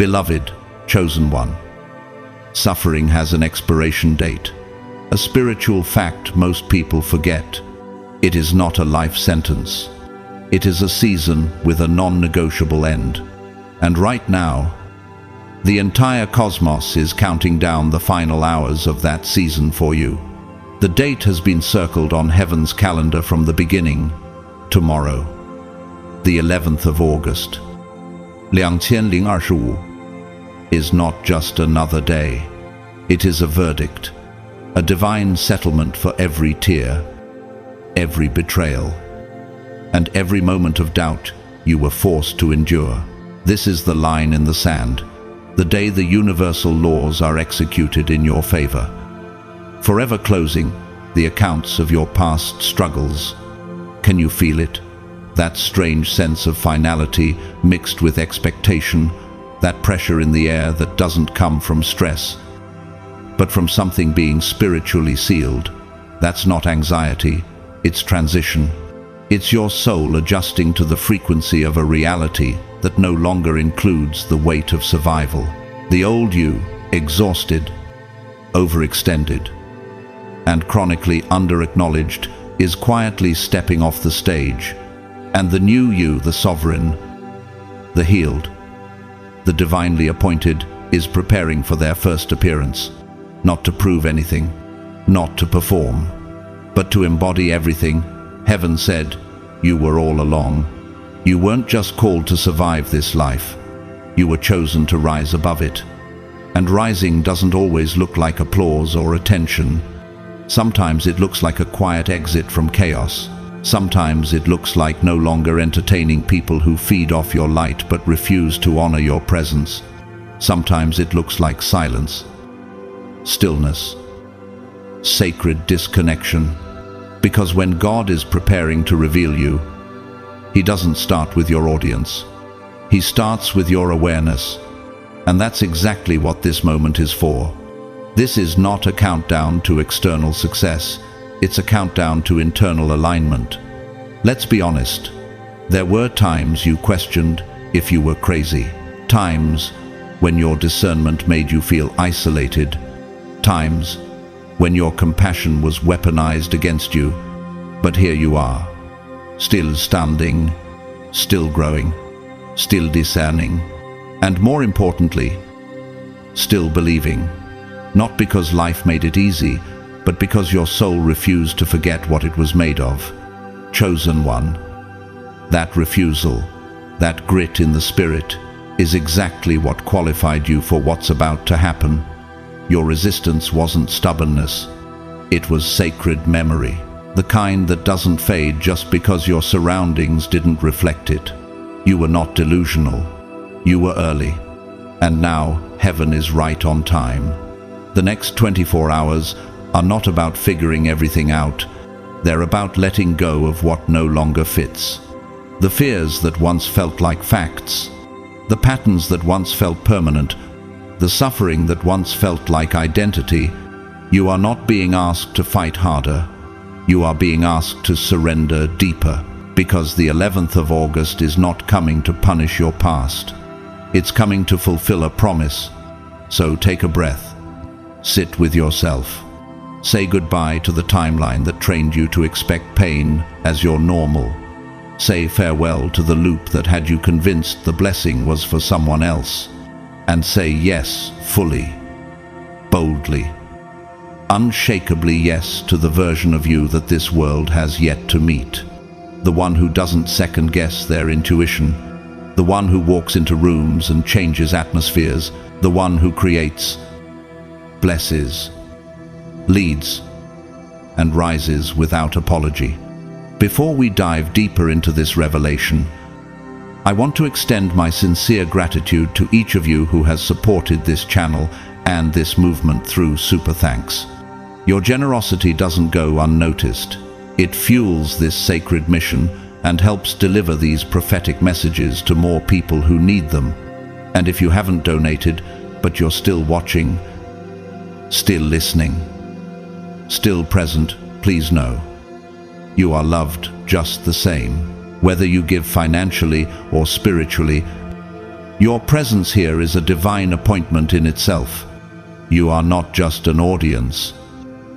Beloved, chosen one, suffering has an expiration date, a spiritual fact most people forget. It is not a life sentence. It is a season with a non-negotiable end. And right now, the entire cosmos is counting down the final hours of that season for you. The date has been circled on heaven's calendar from the beginning. Tomorrow, the 11th of August, 2025, is not just another day. It is a verdict, a divine settlement for every tear, every betrayal, and every moment of doubt you were forced to endure. This is the line in the sand, the day the universal laws are executed in your favor, forever closing the accounts of your past struggles. Can you feel it? That strange sense of finality mixed with expectation, that pressure in the air that doesn't come from stress, but from something being spiritually sealed. That's not anxiety, it's transition. It's your soul adjusting to the frequency of a reality that no longer includes the weight of survival. The old you, exhausted, overextended, and chronically under-acknowledged, is quietly stepping off the stage. And the new you, the sovereign, the healed, the divinely appointed, is preparing for their first appearance. Not to prove anything, not to perform, but to embody everything. Heaven said, you were all along. You weren't just called to survive this life. You were chosen to rise above it. And rising doesn't always look like applause or attention. Sometimes it looks like a quiet exit from chaos. Sometimes it looks like no longer entertaining people who feed off your light but refuse to honor your presence. Sometimes it looks like silence, stillness, sacred disconnection. Because when God is preparing to reveal you, He doesn't start with your audience. He starts with your awareness. And that's exactly what this moment is for. This is not a countdown to external success. It's a countdown to internal alignment. Let's be honest. There were times you questioned if you were crazy. Times when your discernment made you feel isolated. Times when your compassion was weaponized against you. But here you are, still standing, still growing, still discerning, and more importantly, still believing. Not because life made it easy, but because your soul refused to forget what it was made of. Chosen one. That refusal, that grit in the spirit, is exactly what qualified you for what's about to happen. Your resistance wasn't stubbornness. It was sacred memory. The kind that doesn't fade just because your surroundings didn't reflect it. You were not delusional. You were early. And now, heaven is right on time. The next 24 hours are not about figuring everything out. They're about letting go of what no longer fits. The fears that once felt like facts. The patterns that once felt permanent. The suffering that once felt like identity. You are not being asked to fight harder. You are being asked to surrender deeper, because the 11th of August is not coming to punish your past. It's coming to fulfill a promise. So take a breath. Sit with yourself. Say goodbye to the timeline that trained you to expect pain as your normal. Say farewell to the loop that had you convinced the blessing was for someone else. And say yes fully, boldly, unshakably yes to the version of you that this world has yet to meet. The one who doesn't second-guess their intuition. The one who walks into rooms and changes atmospheres. The one who creates, blesses, leads, and rises without apology. Before we dive deeper into this revelation, I want to extend my sincere gratitude to each of you who has supported this channel and this movement through Super Thanks. Your generosity doesn't go unnoticed. It fuels this sacred mission and helps deliver these prophetic messages to more people who need them. And if you haven't donated, but you're still watching, still listening, still present, please know you are loved just the same. Whether you give financially or spiritually, Your presence here is a divine appointment in itself. You are not just an audience.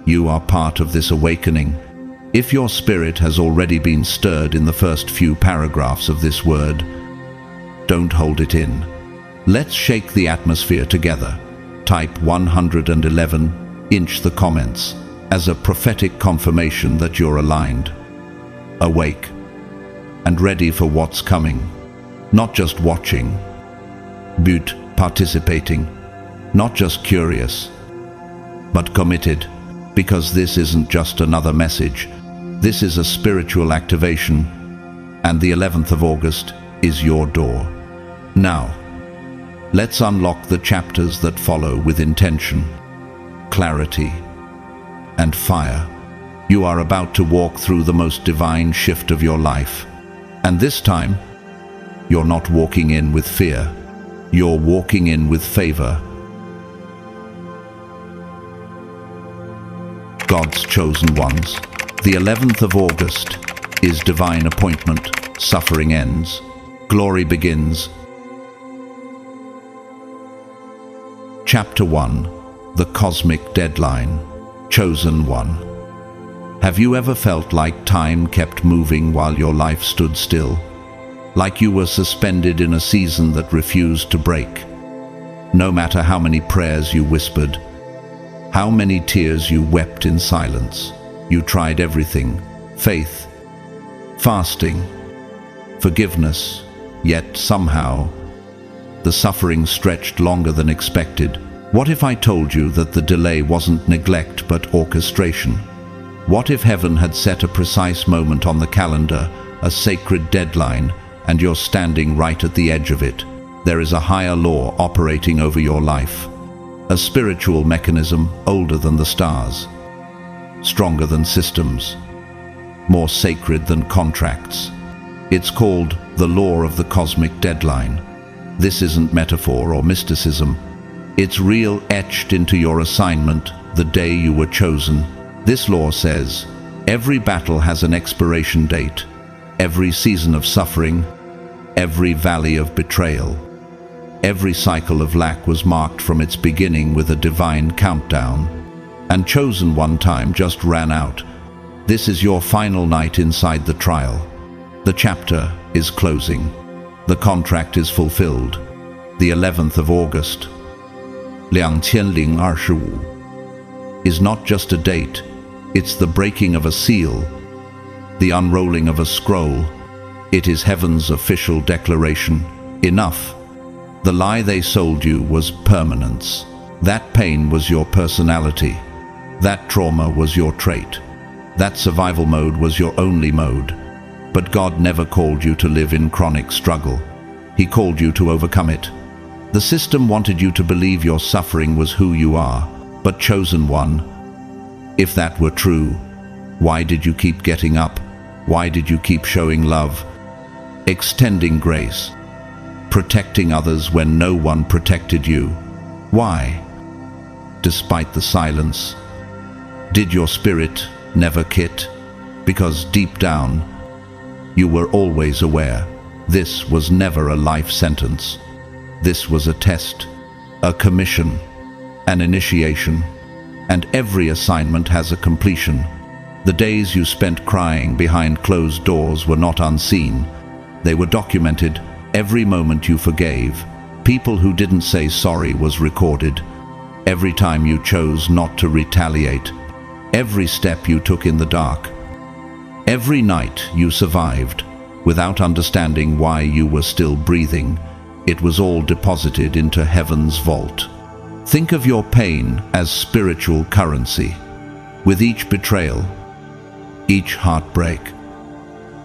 You are part of this awakening. If your spirit has already been stirred in the first few paragraphs of this word, don't hold it in. Let's shake the atmosphere together. Type 111, inch the comments, as a prophetic confirmation that you're aligned, awake, and ready for what's coming. Not just watching, but participating. Not just curious, but committed, because this isn't just another message. This is a spiritual activation, and the 11th of August is your door. Now, let's unlock the chapters that follow with intention, clarity, and fire. You are about to walk through the most divine shift of your life. And this time, you're not walking in with fear. You're walking in with favor. God's chosen ones. The 11th of August is divine appointment. Suffering ends. Glory begins. Chapter 1. The Cosmic Deadline. Chosen one. Have you ever felt like time kept moving while your life stood still? Like you were suspended in a season that refused to break? No matter how many prayers you whispered, how many tears you wept in silence, you tried everything: faith, fasting, forgiveness, yet somehow the suffering stretched longer than expected. What if I told you that the delay wasn't neglect but orchestration? What if heaven had set a precise moment on the calendar, a sacred deadline, and you're standing right at the edge of it? There is a higher law operating over your life, a spiritual mechanism older than the stars, stronger than systems, more sacred than contracts. It's called the law of the cosmic deadline. This isn't metaphor or mysticism. It's real, etched into your assignment the day you were chosen. This law says, every battle has an expiration date, every season of suffering, every valley of betrayal, every cycle of lack was marked from its beginning with a divine countdown, and chosen one time just ran out. This is your final night inside the trial. The chapter is closing. The contract is fulfilled. The 11th of August, 2025, is not just a date. It's the breaking of a seal, the unrolling of a scroll. It is heaven's official declaration. Enough. The lie they sold you was permanence. That pain was your personality. That trauma was your trait. That survival mode was your only mode. But God never called you to live in chronic struggle. He called you to overcome it. The system wanted you to believe your suffering was who you are, but chosen one. If that were true, why did you keep getting up? Why did you keep showing love, extending grace, protecting others when no one protected you? Why? Despite the silence, did your spirit never quit? Because deep down, you were always aware this was never a life sentence. This was a test, a commission, an initiation, and every assignment has a completion. The days you spent crying behind closed doors were not unseen. They were documented. Every moment you forgave, people who didn't say sorry, was recorded. Every time you chose not to retaliate, every step you took in the dark, every night you survived without understanding why you were still breathing, it was all deposited into heaven's vault. Think of your pain as spiritual currency. With each betrayal, each heartbreak,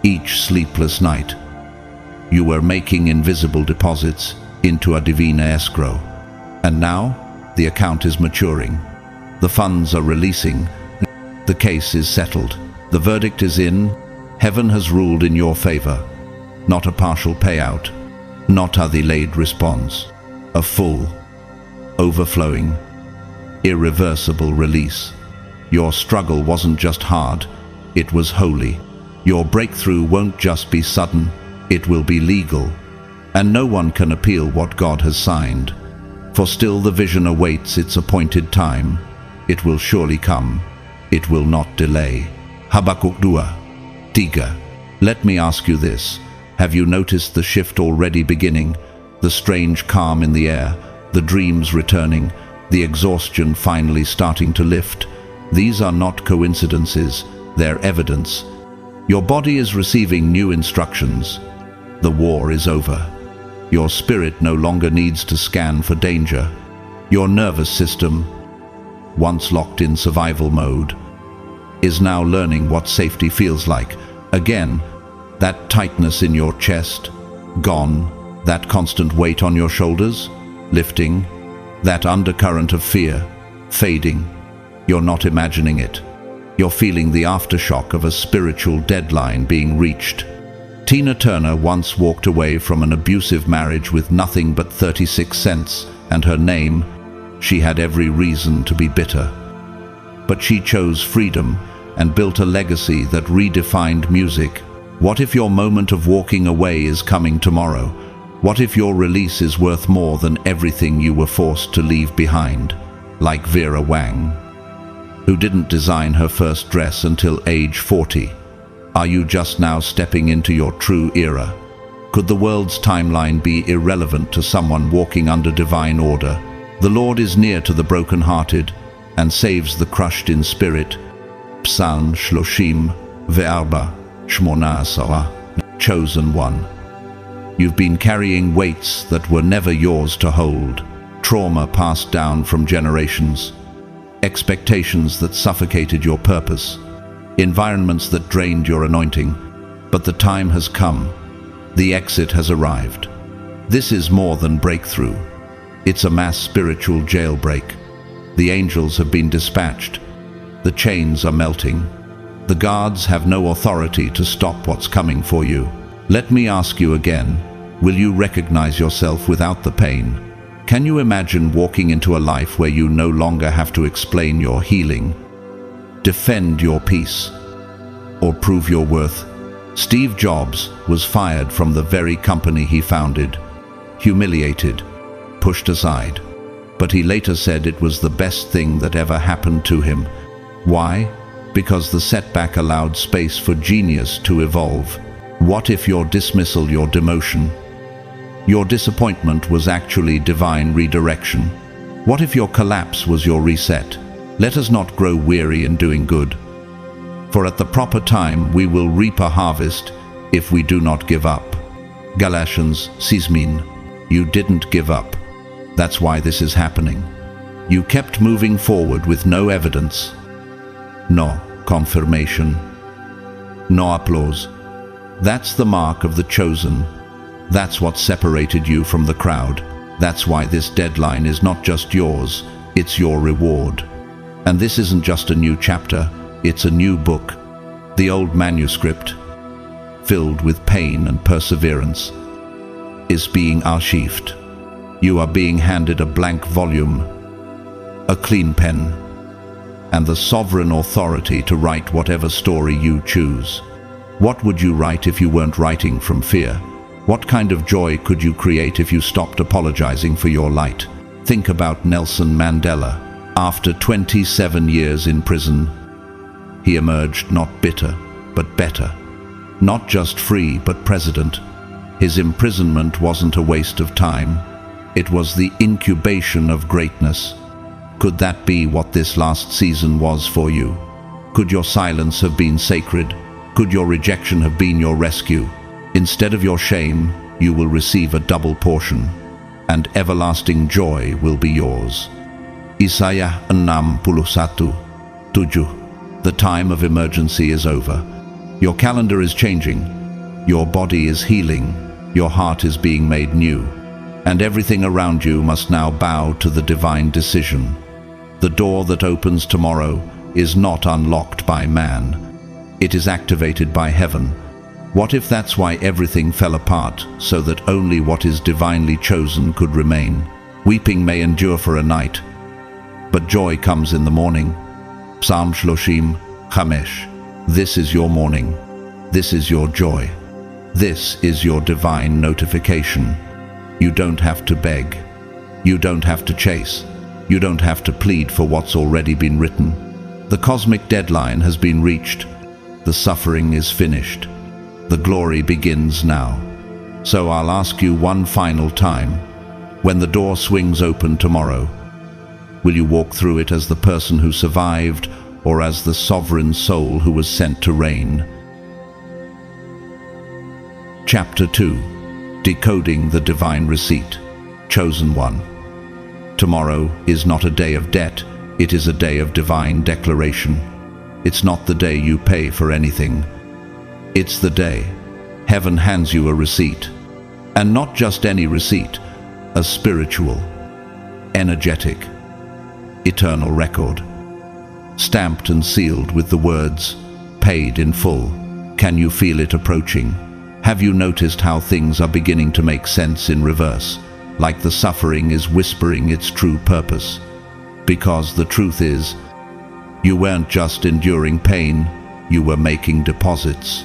each sleepless night, you were making invisible deposits into a divina escrow. And now, the account is maturing. The funds are releasing. The case is settled. The verdict is in. Heaven has ruled in your favor. Not a partial payout, not a delayed response. A full, overflowing, irreversible release. Your struggle wasn't just hard, it was holy. Your breakthrough won't just be sudden, it will be legal. and no one can appeal what God has signed. For still the vision awaits its appointed time. It will surely come. It will not delay. Habakkuk 2:3. Let me ask you this. Have you noticed the shift already beginning? The strange calm in the air, the dreams returning, the exhaustion finally starting to lift? These are not coincidences, they're evidence. Your body is receiving new instructions. The war is over. Your spirit no longer needs to scan for danger. Your nervous system, once locked in survival mode, is now learning what safety feels like. Again, that tightness in your chest, gone. That constant weight on your shoulders, lifting. That undercurrent of fear, fading. You're not imagining it. You're feeling the aftershock of a spiritual deadline being reached. Tina Turner once walked away from an abusive marriage with nothing but 36 cents and her name. She had every reason to be bitter. But she chose freedom and built a legacy that redefined music. What if your moment of walking away is coming tomorrow? What if your release is worth more than everything you were forced to leave behind? Like Vera Wang, who didn't design her first dress until age 40. Are you just now stepping into your true era? Could the world's timeline be irrelevant to someone walking under divine order? The Lord is near to the brokenhearted and saves the crushed in spirit. Psalm 34:18. Chosen one. You've been carrying weights that were never yours to hold. Trauma passed down from generations. Expectations that suffocated your purpose. Environments that drained your anointing. But the time has come. The exit has arrived. This is more than breakthrough. It's a mass spiritual jailbreak. The angels have been dispatched. The chains are melting. The guards have no authority to stop what's coming for you. Let me ask you again, will you recognize yourself without the pain? Can you imagine walking into a life where you no longer have to explain your healing, defend your peace, or prove your worth? Steve Jobs was fired from the very company he founded, humiliated, pushed aside. But he later said it was the best thing that ever happened to him. Why? Because the setback allowed space for genius to evolve. What if your dismissal, your demotion, your disappointment was actually divine redirection? What if your collapse was your reset? Let us not grow weary in doing good, for at the proper time we will reap a harvest if we do not give up. Galatians 6:9. You didn't give up. That's why this is happening. You kept moving forward with no evidence, no confirmation, no applause. That's the mark of the chosen. That's what separated you from the crowd. That's why this deadline is not just yours, it's your reward. And this isn't just a new chapter, it's a new book. The old manuscript, filled with pain and perseverance, is being archived. You are being handed a blank volume, a clean pen, and the sovereign authority to write whatever story you choose. What would you write if you weren't writing from fear? What kind of joy could you create if you stopped apologizing for your light? Think about Nelson Mandela. After 27 years in prison, he emerged not bitter, but better. Not just free, but president. His imprisonment wasn't a waste of time. It was the incubation of greatness. Could that be what this last season was for you? Could your silence have been sacred? Could your rejection have been your rescue? Instead of your shame, you will receive a double portion, and everlasting joy will be yours. Isaiah 61:7. The time of emergency is over. Your calendar is changing. Your body is healing. Your heart is being made new. And everything around you must now bow to the divine decision. The door that opens tomorrow is not unlocked by man. It is activated by heaven. What if that's why everything fell apart, so that only what is divinely chosen could remain? Weeping may endure for a night, but joy comes in the morning. Psalm 35:5. This is your morning. This is your joy. This is your divine notification. You don't have to beg. You don't have to chase. You don't have to plead for what's already been written. The cosmic deadline has been reached. The suffering is finished. The glory begins now. So I'll ask you one final time. When the door swings open tomorrow, will you walk through it as the person who survived, or as the sovereign soul who was sent to reign? Chapter 2. Decoding the Divine Receipt. Chosen One. Tomorrow is not a day of debt, it is a day of divine declaration. It's not the day you pay for anything. It's the day heaven hands you a receipt. And not just any receipt, a spiritual, energetic, eternal record. Stamped and sealed with the words, paid in full. Can you feel it approaching? Have you noticed how things are beginning to make sense in reverse, like the suffering is whispering its true purpose? Because the truth is, you weren't just enduring pain, you were making deposits.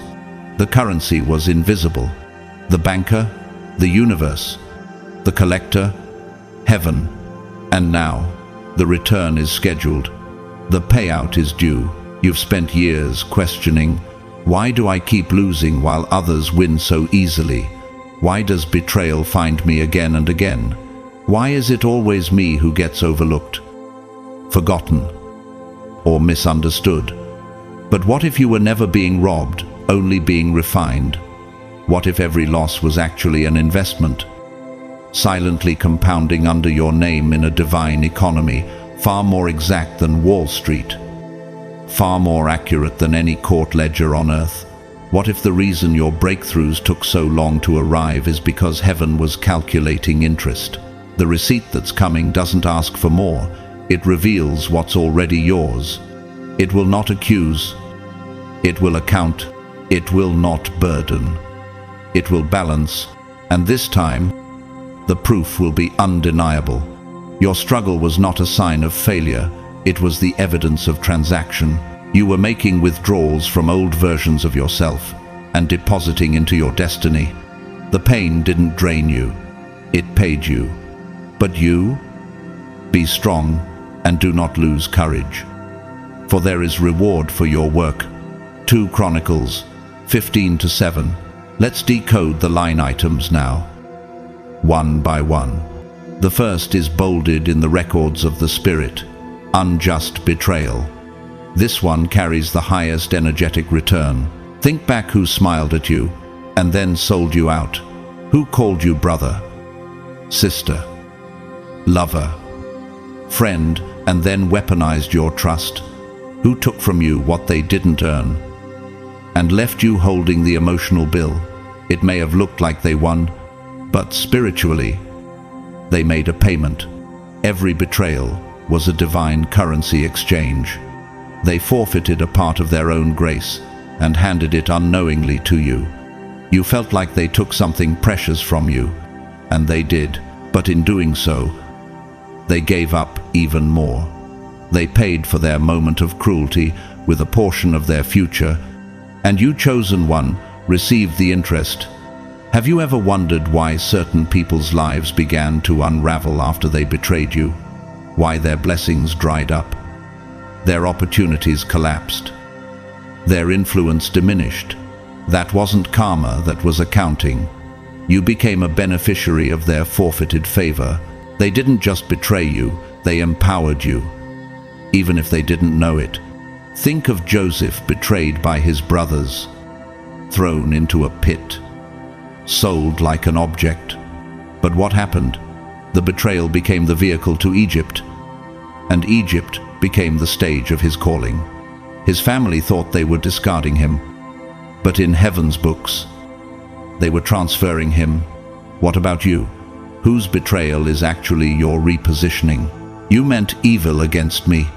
The currency was invisible. The banker, the universe, the collector, heaven. And now, the return is scheduled. The payout is due. You've spent years questioning, why do I keep losing while others win so easily? Why does betrayal find me again and again? Why is it always me who gets overlooked, forgotten, or misunderstood? But what if you were never being robbed, only being refined? What if every loss was actually an investment, silently compounding under your name in a divine economy, far more exact than Wall Street, far more accurate than any court ledger on earth? What if the reason your breakthroughs took so long to arrive is because heaven was calculating interest? The receipt that's coming doesn't ask for more. It reveals what's already yours. It will not accuse. It will account. It will not burden. It will balance. And this time, the proof will be undeniable. Your struggle was not a sign of failure. It was the evidence of transaction. You were making withdrawals from old versions of yourself and depositing into your destiny. The pain didn't drain you. It paid you. But you, be strong and do not lose courage, for there is reward for your work. 2 Chronicles 15-7. Let's decode the line items now, one by one. The first is bolded in the records of the Spirit: unjust betrayal. This one carries the highest energetic return. Think back who smiled at you and then sold you out. Who called you brother, sister, lover, friend, and then weaponized your trust? Who took from you what they didn't earn and left you holding the emotional bill? It may have looked like they won, but spiritually, they made a payment. Every betrayal was a divine currency exchange. They forfeited a part of their own grace and handed it unknowingly to you. You felt like they took something precious from you, and they did, but in doing so, they gave up even more. They paid for their moment of cruelty with a portion of their future, and you, chosen one, received the interest. Have you ever wondered why certain people's lives began to unravel after they betrayed you? Why their blessings dried up? Their opportunities collapsed. Their influence diminished. That wasn't karma, that was accounting. You became a beneficiary of their forfeited favor. They didn't just betray you, they empowered you, even if they didn't know it. Think of Joseph betrayed by his brothers, thrown into a pit, sold like an object. But what happened? The betrayal became the vehicle to Egypt, and Egypt became the stage of his calling. His family thought they were discarding him, but in heaven's books, they were transferring him. What about you? Whose betrayal is actually your repositioning? You meant evil against me,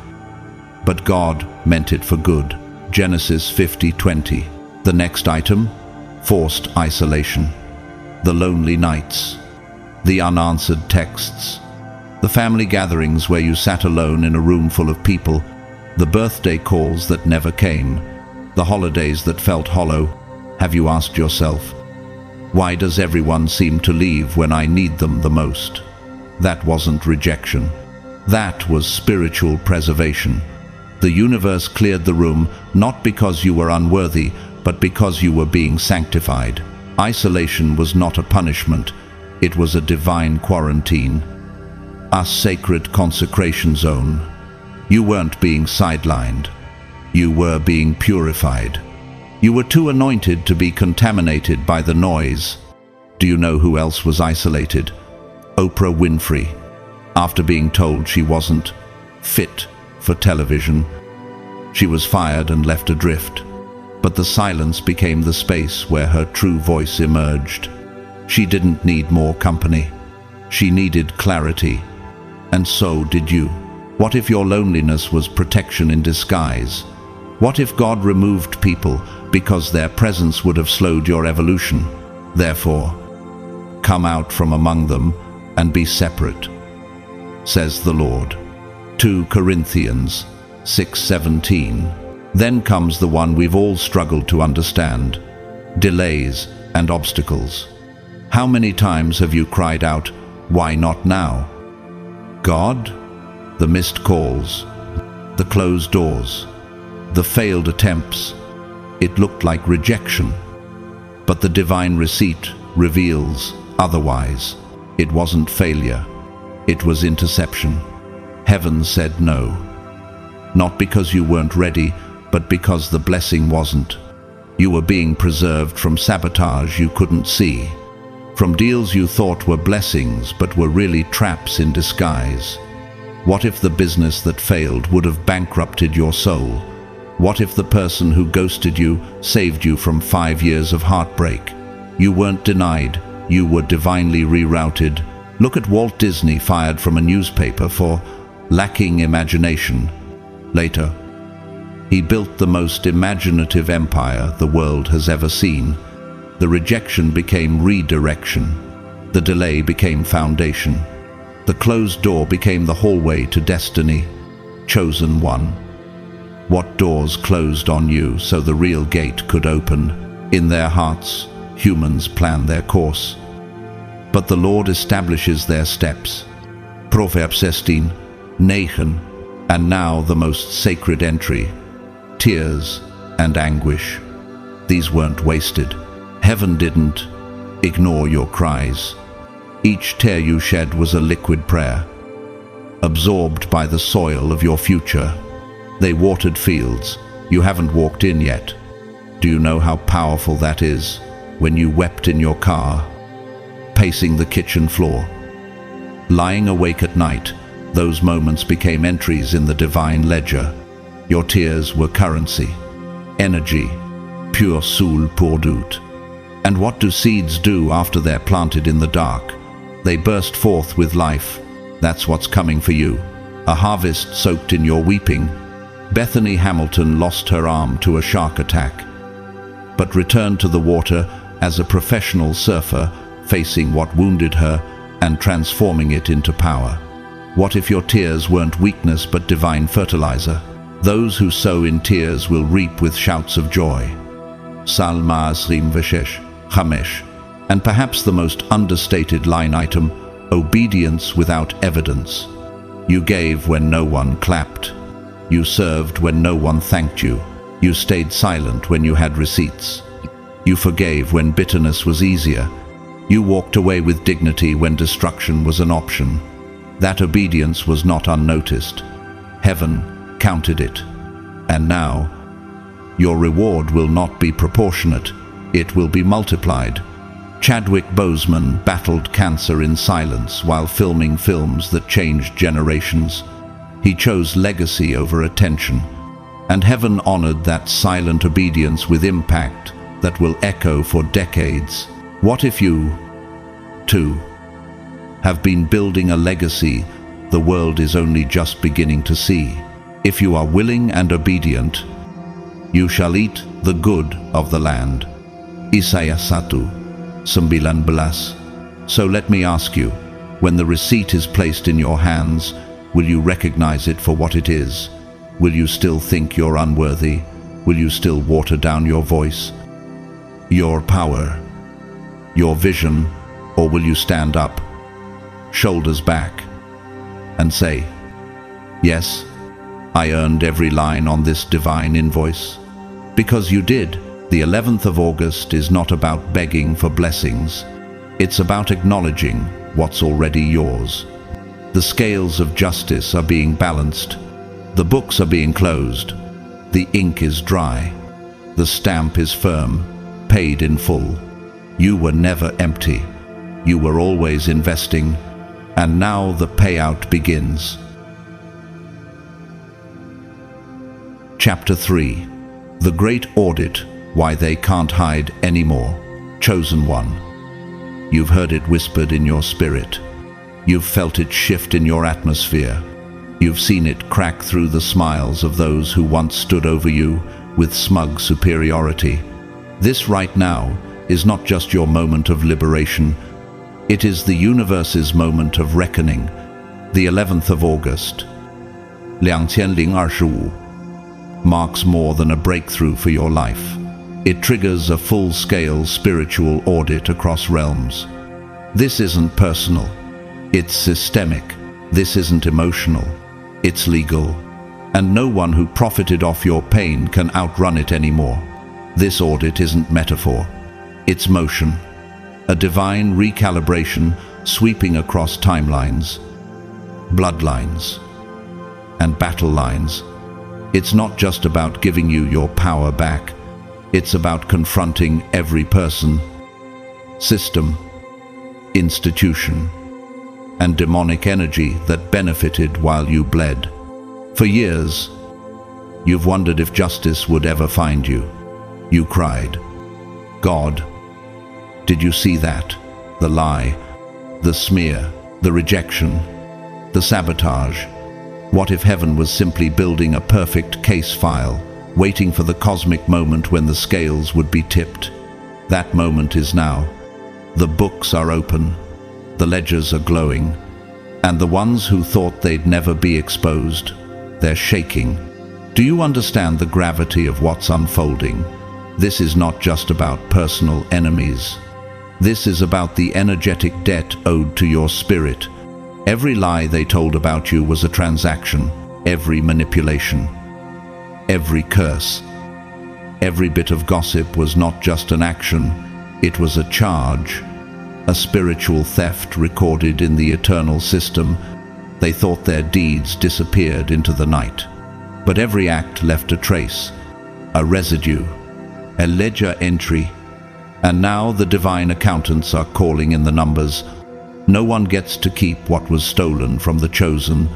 but God meant it for good. Genesis 50:20. The next item, forced isolation. The lonely nights, the unanswered texts, the family gatherings where you sat alone in a room full of people, the birthday calls that never came, the holidays that felt hollow. Have you asked yourself, Why does everyone seem to leave when I need them the most? That wasn't rejection. That was spiritual preservation. The universe cleared the room not because you were unworthy, but because you were being sanctified. Isolation was not a punishment. It was a divine quarantine. A sacred consecration zone. You weren't being sidelined. You were being purified. You were too anointed to be contaminated by the noise. Do you know who else was isolated? Oprah Winfrey. After being told she wasn't fit for television, she was fired and left adrift. But the silence became the space where her true voice emerged. She didn't need more company. She needed clarity. And so did you. What if your loneliness was protection in disguise? What if God removed people because their presence would have slowed your evolution? Therefore, come out from among them and be separate, says the Lord. 2 Corinthians 6:17. Then comes the one we've all struggled to understand: delays and obstacles. How many times have you cried out, "Why not now?" God? The missed calls, the closed doors, the failed attempts. It looked like rejection. But the divine receipt reveals otherwise. It wasn't failure. It was interception. Heaven said no. Not because you weren't ready, but because the blessing wasn't. You were being preserved from sabotage you couldn't see, from deals you thought were blessings but were really traps in disguise. What if the business that failed would have bankrupted your soul? What if the person who ghosted you saved you from 5 years of heartbreak? You weren't denied, you were divinely rerouted. Look at Walt Disney, fired from a newspaper for lacking imagination. Later, he built the most imaginative empire the world has ever seen. The rejection became redirection. The delay became foundation. The closed door became the hallway to destiny. Chosen one. What doors closed on you so the real gate could open? In their hearts, humans plan their course, but the Lord establishes their steps. Proverbs 16:9. And now the most sacred entry: tears and anguish. These weren't wasted. Heaven didn't ignore your cries. Each tear you shed was a liquid prayer, absorbed by the soil of your future. They watered fields you haven't walked in yet. Do you know how powerful that is? When you wept in your car, pacing the kitchen floor, lying awake at night, those moments became entries in the divine ledger. Your tears were currency, energy, pure soul poured out. And what do seeds do after they're planted in the dark? They burst forth with life. That's what's coming for you. A harvest soaked in your weeping. Bethany Hamilton lost her arm to a shark attack, but returned to the water as a professional surfer, facing what wounded her and transforming it into power. What if your tears weren't weakness but divine fertilizer? Those who sow in tears will reap with shouts of joy. Psalm 26:5. And perhaps the most understated line item: obedience without evidence. You gave when no one clapped. You served when no one thanked you. You stayed silent when you had receipts. You forgave when bitterness was easier. You walked away with dignity when destruction was an option. That obedience was not unnoticed. Heaven counted it. And now, your reward will not be proportionate. It will be multiplied. Chadwick Boseman battled cancer in silence while filming films that changed generations. He chose legacy over attention. And heaven honored that silent obedience with impact that will echo for decades. What if you, too, have been building a legacy the world is only just beginning to see? If you are willing and obedient, you shall eat the good of the land. Isaiah 1:19. So let me ask you, when the receipt is placed in your hands, will you recognize it for what it is? Will you still think you're unworthy? Will you still water down your voice, your power, your vision, or will you stand up, shoulders back, and say, "Yes, I earned every line on this divine invoice"? Because you did. The 11th of August is not about begging for blessings. It's about acknowledging what's already yours. The scales of justice are being balanced. The books are being closed. The ink is dry. The stamp is firm, paid in full. You were never empty. You were always investing, and now the payout begins. Chapter 3. The Great Audit, Why They Can't Hide Anymore. Chosen One. You've heard it whispered in your spirit. You've felt it shift in your atmosphere. You've seen it crack through the smiles of those who once stood over you with smug superiority. This right now is not just your moment of liberation. It is the universe's moment of reckoning. The 11th of August, 2025, marks more than a breakthrough for your life. It triggers a full-scale spiritual audit across realms. This isn't personal. It's systemic. This isn't emotional. It's legal. And no one who profited off your pain can outrun it anymore. This audit isn't metaphor. It's motion. A divine recalibration sweeping across timelines, bloodlines, and battle lines. It's not just about giving you your power back. It's about confronting every person, system, institution, and demonic energy that benefited while you bled. For years, you've wondered if justice would ever find you. You cried, "God, did you see that? The lie, the smear, the rejection, the sabotage. What if heaven was simply building a perfect case file, waiting for the cosmic moment when the scales would be tipped?" That moment is now. The books are open, the ledgers are glowing, and the ones who thought they'd never be exposed, they're shaking. Do you understand the gravity of what's unfolding? This is not just about personal enemies. This is about the energetic debt owed to your spirit. Every lie they told about you was a transaction. Every manipulation, every curse, every bit of gossip was not just an action, it was a charge, a spiritual theft recorded in the eternal system. They thought their deeds disappeared into the night. But every act left a trace, a residue, a ledger entry. And now the divine accountants are calling in the numbers. No one gets to keep what was stolen from the chosen,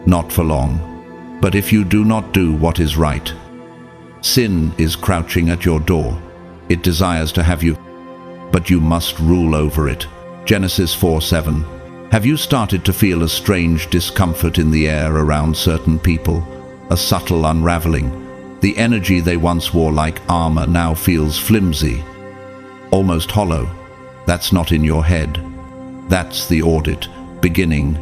not for long. But if you do not do what is right, sin is crouching at your door. It desires to have you, but you must rule over it. Genesis 4:7. Have you started to feel a strange discomfort in the air around certain people? A subtle unraveling. The energy they once wore like armor now feels flimsy, almost hollow. That's not in your head. That's the audit beginning.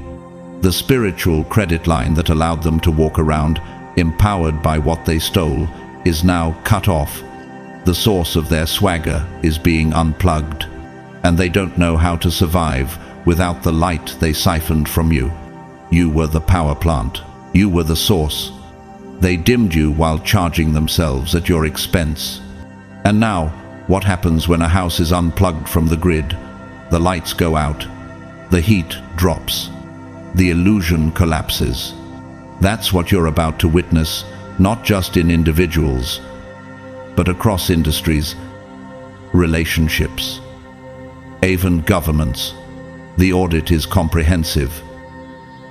The spiritual credit line that allowed them to walk around, empowered by what they stole, is now cut off. The source of their swagger is being unplugged, and they don't know how to survive without the light they siphoned from you. You were the power plant. You were the source. They dimmed you while charging themselves at your expense. And now, what happens when a house is unplugged from the grid? The lights go out. The heat drops. The illusion collapses. That's what you're about to witness, not just in individuals, but across industries, relationships, even governments. The audit is comprehensive,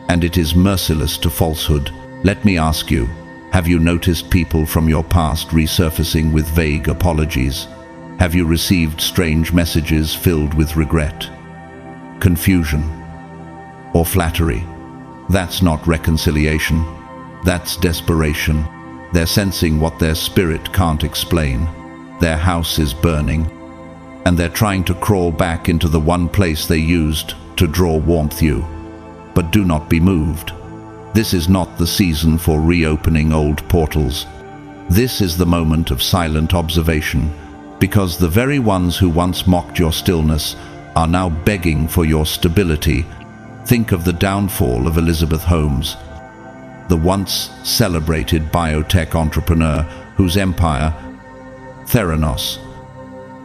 and it is merciless to falsehood. Let me ask you, have you noticed people from your past resurfacing with vague apologies? Have you received strange messages filled with regret, confusion, or flattery? That's not reconciliation. That's desperation. They're sensing what their spirit can't explain. Their house is burning, and they're trying to crawl back into the one place they used to draw warmth you. But do not be moved. This is not the season for reopening old portals. This is the moment of silent observation, because the very ones who once mocked your stillness are now begging for your stability. Think of the downfall of Elizabeth Holmes, the once celebrated biotech entrepreneur whose empire, Theranos,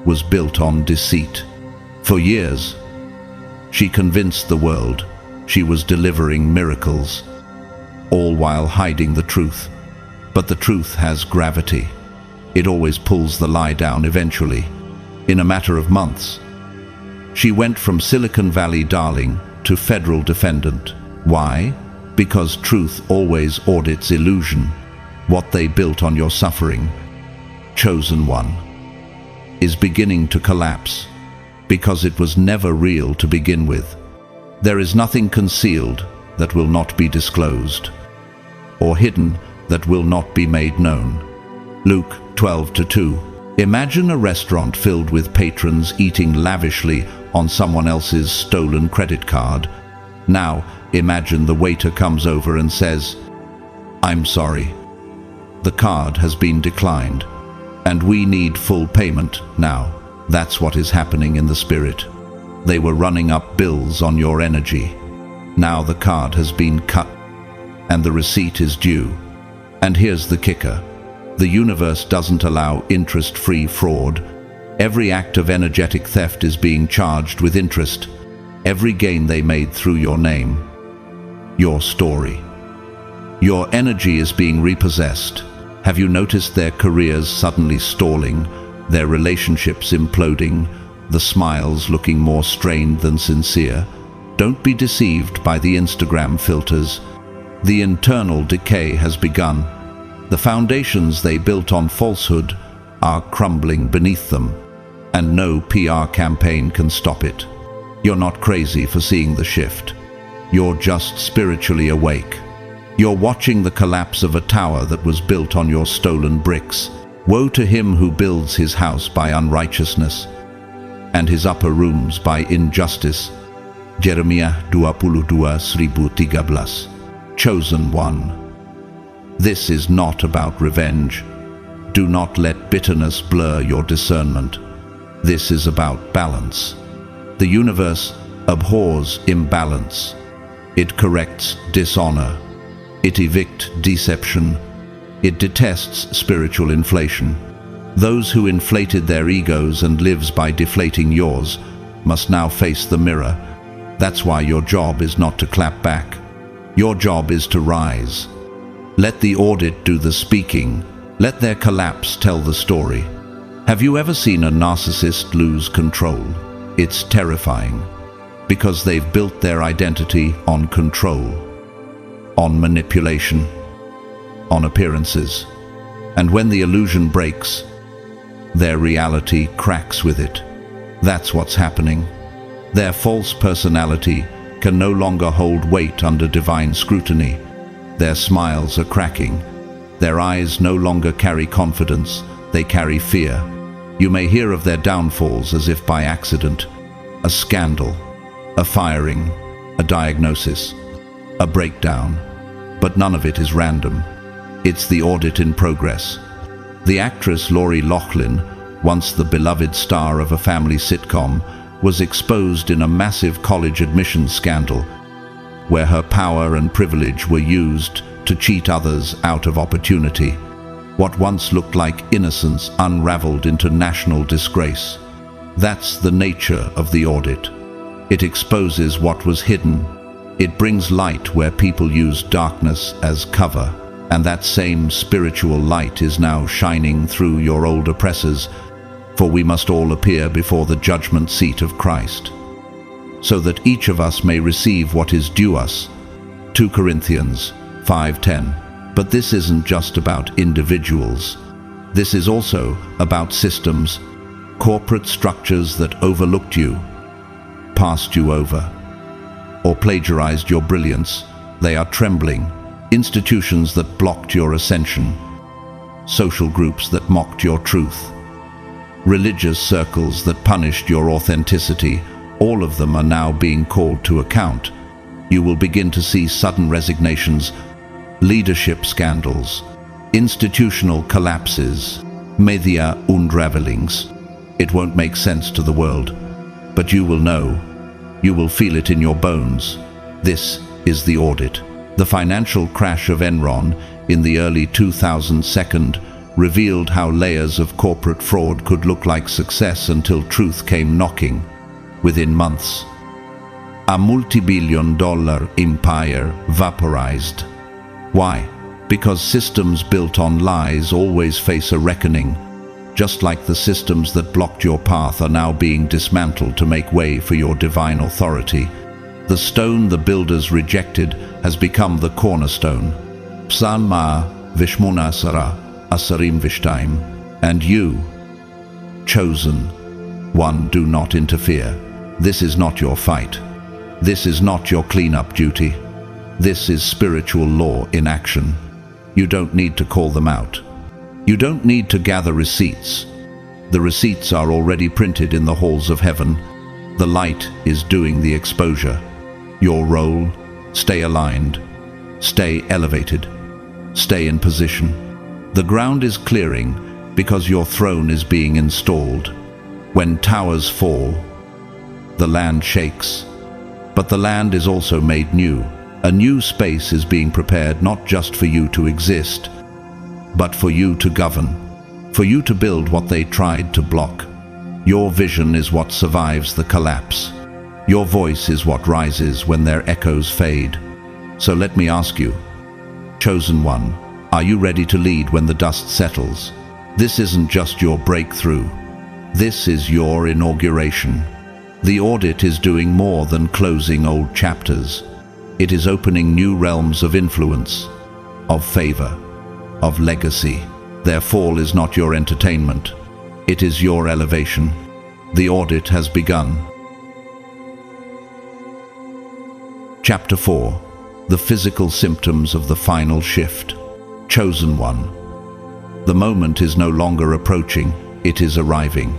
was built on deceit. For years, she convinced the world she was delivering miracles, all while hiding the truth. But the truth has gravity. It always pulls the lie down eventually, in a matter of months. She went from Silicon Valley darling to federal defendant. Why? Because truth always audits illusion, what they built on your suffering. Chosen one is beginning to collapse because it was never real to begin with. There is nothing concealed that will not be disclosed, or hidden that will not be made known. Luke 12:2. Imagine a restaurant filled with patrons eating lavishly on someone else's stolen credit card. Now imagine the waiter comes over and says, "I'm sorry. The card has been declined, and we need full payment now." That's what is happening in the spirit. They were running up bills on your energy. Now the card has been cut, and the receipt is due. And here's the kicker. The universe doesn't allow interest-free fraud. Every act of energetic theft is being charged with interest. Every gain they made through your name, your story. Your energy is being repossessed. Have you noticed their careers suddenly stalling, their relationships imploding, the smiles looking more strained than sincere? Don't be deceived by the Instagram filters. The internal decay has begun. The foundations they built on falsehood are crumbling beneath them, and no PR campaign can stop it. You're not crazy for seeing the shift. You're just spiritually awake. You're watching the collapse of a tower that was built on your stolen bricks. Woe to him who builds his house by unrighteousness, and his upper rooms by injustice. Jeremiah 22:13. Chosen one. This is not about revenge. Do not let bitterness blur your discernment. This is about balance. The universe abhors imbalance. It corrects dishonor. It evicts deception. It detests spiritual inflation. Those who inflated their egos and lives by deflating yours must now face the mirror. That's why your job is not to clap back. Your job is to rise. Let the audit do the speaking. Let their collapse tell the story. Have you ever seen a narcissist lose control? It's terrifying, because they've built their identity on control, on manipulation, on appearances. And when the illusion breaks, their reality cracks with it. That's what's happening. Their false personality can no longer hold weight under divine scrutiny. Their smiles are cracking. Their eyes no longer carry confidence, they carry fear. You may hear of their downfalls as if by accident. A scandal, a firing, a diagnosis, a breakdown. But none of it is random. It's the audit in progress. The actress Lori Loughlin, once the beloved star of a family sitcom, was exposed in a massive college admissions scandal where her power and privilege were used to cheat others out of opportunity. What once looked like innocence unraveled into national disgrace. That's the nature of the audit. It exposes what was hidden. It brings light where people used darkness as cover. And that same spiritual light is now shining through your old oppressors, for we must all appear before the judgment seat of Christ, so that each of us may receive what is due us. 2 Corinthians 5:10. But this isn't just about individuals. This is also about systems, corporate structures that overlooked you, passed you over, or plagiarized your brilliance. They are trembling. Institutions that blocked your ascension, social groups that mocked your truth, religious circles that punished your authenticity. All of them are now being called to account. You will begin to see sudden resignations, leadership scandals, institutional collapses, media unravelings. It won't make sense to the world, but you will know. You will feel it in your bones. This is the audit. The financial crash of Enron in the early 2002 revealed how layers of corporate fraud could look like success until truth came knocking. Within months, a multi-billion-dollar empire vaporized. Why? Because systems built on lies always face a reckoning. Just like the systems that blocked your path are now being dismantled to make way for your divine authority. The stone the builders rejected has become the cornerstone. Psalma Vishmunasara Asarim Vishtaim. And you, chosen one, do not interfere. This is not your fight. This is not your cleanup duty. This is spiritual law in action. You don't need to call them out. You don't need to gather receipts. The receipts are already printed in the halls of heaven. The light is doing the exposure. Your role: stay aligned, stay elevated, stay in position. The ground is clearing because your throne is being installed. When towers fall, the land shakes, but the land is also made new. A new space is being prepared, not just for you to exist, but for you to govern, for you to build what they tried to block. Your vision is what survives the collapse. Your voice is what rises when their echoes fade. So let me ask you, chosen one, are you ready to lead when the dust settles? This isn't just your breakthrough. This is your inauguration. The audit is doing more than closing old chapters. It is opening new realms of influence, of favor, of legacy. Their fall is not your entertainment. It is your elevation. The audit has begun. Chapter 4. The physical symptoms of the final shift. Chosen one. The moment is no longer approaching, it is arriving.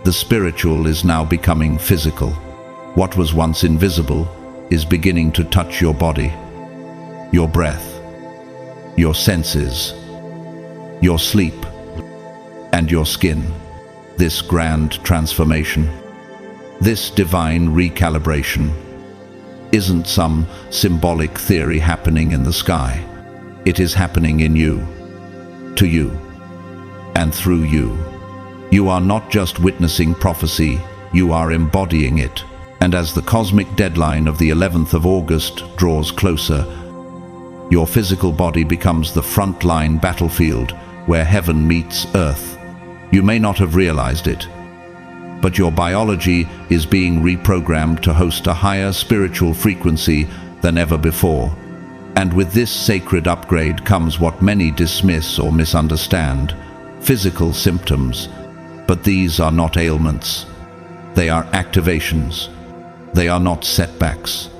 The spiritual is now becoming physical. What was once invisible is beginning to touch your body, your breath, your senses, your sleep, and your skin. This grand transformation, this divine recalibration, isn't some symbolic theory happening in the sky. It is happening in you, to you, and through you. You are not just witnessing prophecy, you are embodying it. And as the cosmic deadline of the 11th of August draws closer, your physical body becomes the frontline battlefield where heaven meets earth. You may not have realized it, but your biology is being reprogrammed to host a higher spiritual frequency than ever before. And with this sacred upgrade comes what many dismiss or misunderstand: physical symptoms. But these are not ailments. They are activations. They are not setbacks.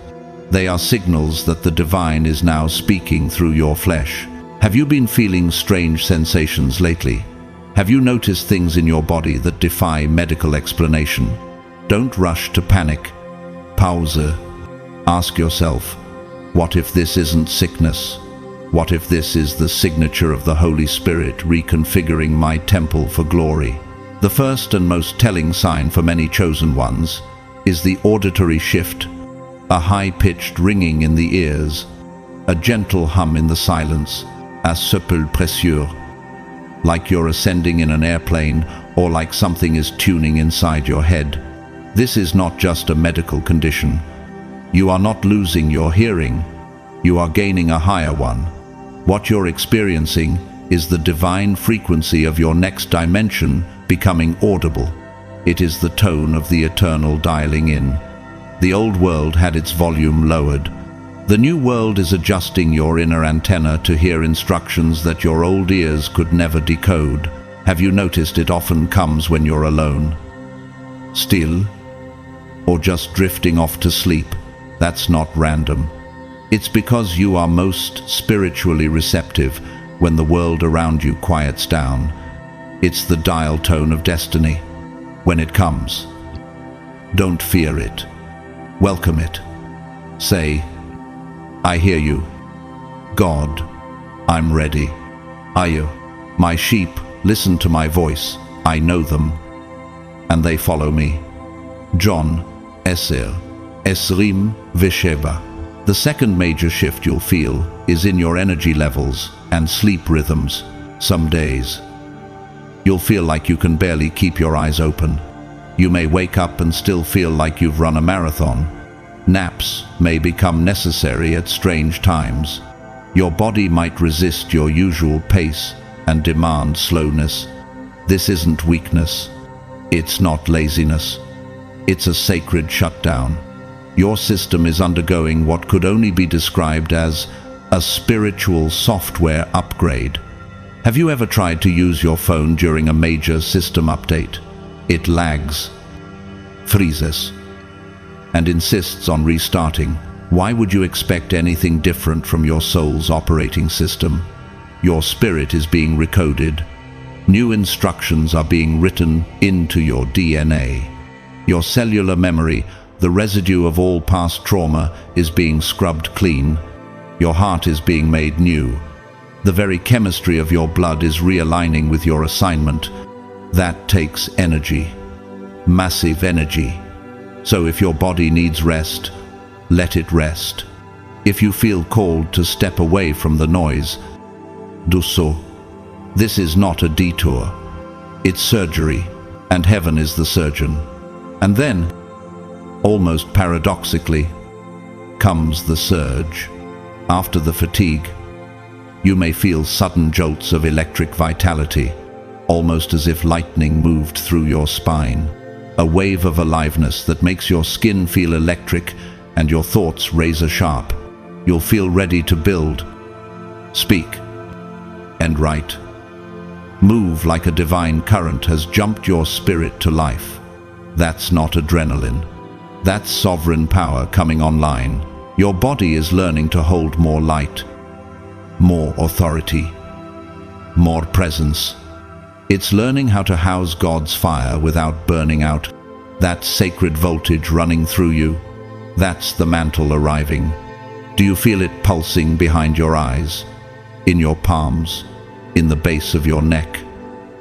They are signals that the divine is now speaking through your flesh. Have you been feeling strange sensations lately? Have you noticed things in your body that defy medical explanation? Don't rush to panic. Pause. Ask yourself, what if this isn't sickness? What if this is the signature of the Holy Spirit reconfiguring my temple for glory? The first and most telling sign for many chosen ones is the auditory shift, a high-pitched ringing in the ears, a gentle hum in the silence, a souple pressure, like you're ascending in an airplane or like something is tuning inside your head. This is not just a medical condition. You are not losing your hearing, you are gaining a higher one. What you're experiencing is the divine frequency of your next dimension becoming audible. It is the tone of the eternal dialing in. The old world had its volume lowered. The new world is adjusting your inner antenna to hear instructions that your old ears could never decode. Have you noticed it often comes when you're alone, still, or just drifting off to sleep? That's not random. It's because you are most spiritually receptive when the world around you quiets down. It's the dial tone of destiny. When it comes, don't fear it. Welcome it. Say, I hear you. God, I'm ready. Ayo, my sheep, listen to my voice. I know them. and they follow me. John 10:27. The second major shift you'll feel is in your energy levels and sleep rhythms. Some days, you'll feel like you can barely keep your eyes open. You may wake up and still feel like you've run a marathon. Naps may become necessary at strange times. Your body might resist your usual pace and demand slowness. This isn't weakness. It's not laziness. It's a sacred shutdown. Your system is undergoing what could only be described as a spiritual software upgrade. Have you ever tried to use your phone during a major system update? It lags, freezes, and insists on restarting. Why would you expect anything different from your soul's operating system? Your spirit is being recoded. New instructions are being written into your DNA. Your cellular memory, the residue of all past trauma, is being scrubbed clean. Your heart is being made new. The very chemistry of your blood is realigning with your assignment. That takes energy, massive energy. So if your body needs rest, let it rest. If you feel called to step away from the noise, do so. This is not a detour. It's surgery, and heaven is the surgeon. And then, almost paradoxically, comes the surge. After the fatigue, you may feel sudden jolts of electric vitality, almost as if lightning moved through your spine. A wave of aliveness that makes your skin feel electric and your thoughts razor sharp. You'll feel ready to build, speak, and write. Move like a divine current has jumped your spirit to life. That's not adrenaline. That's sovereign power coming online. Your body is learning to hold more light, more authority, more presence. It's learning how to house God's fire without burning out. That sacred voltage running through you, that's the mantle arriving. Do you feel it pulsing behind your eyes, in your palms, in the base of your neck?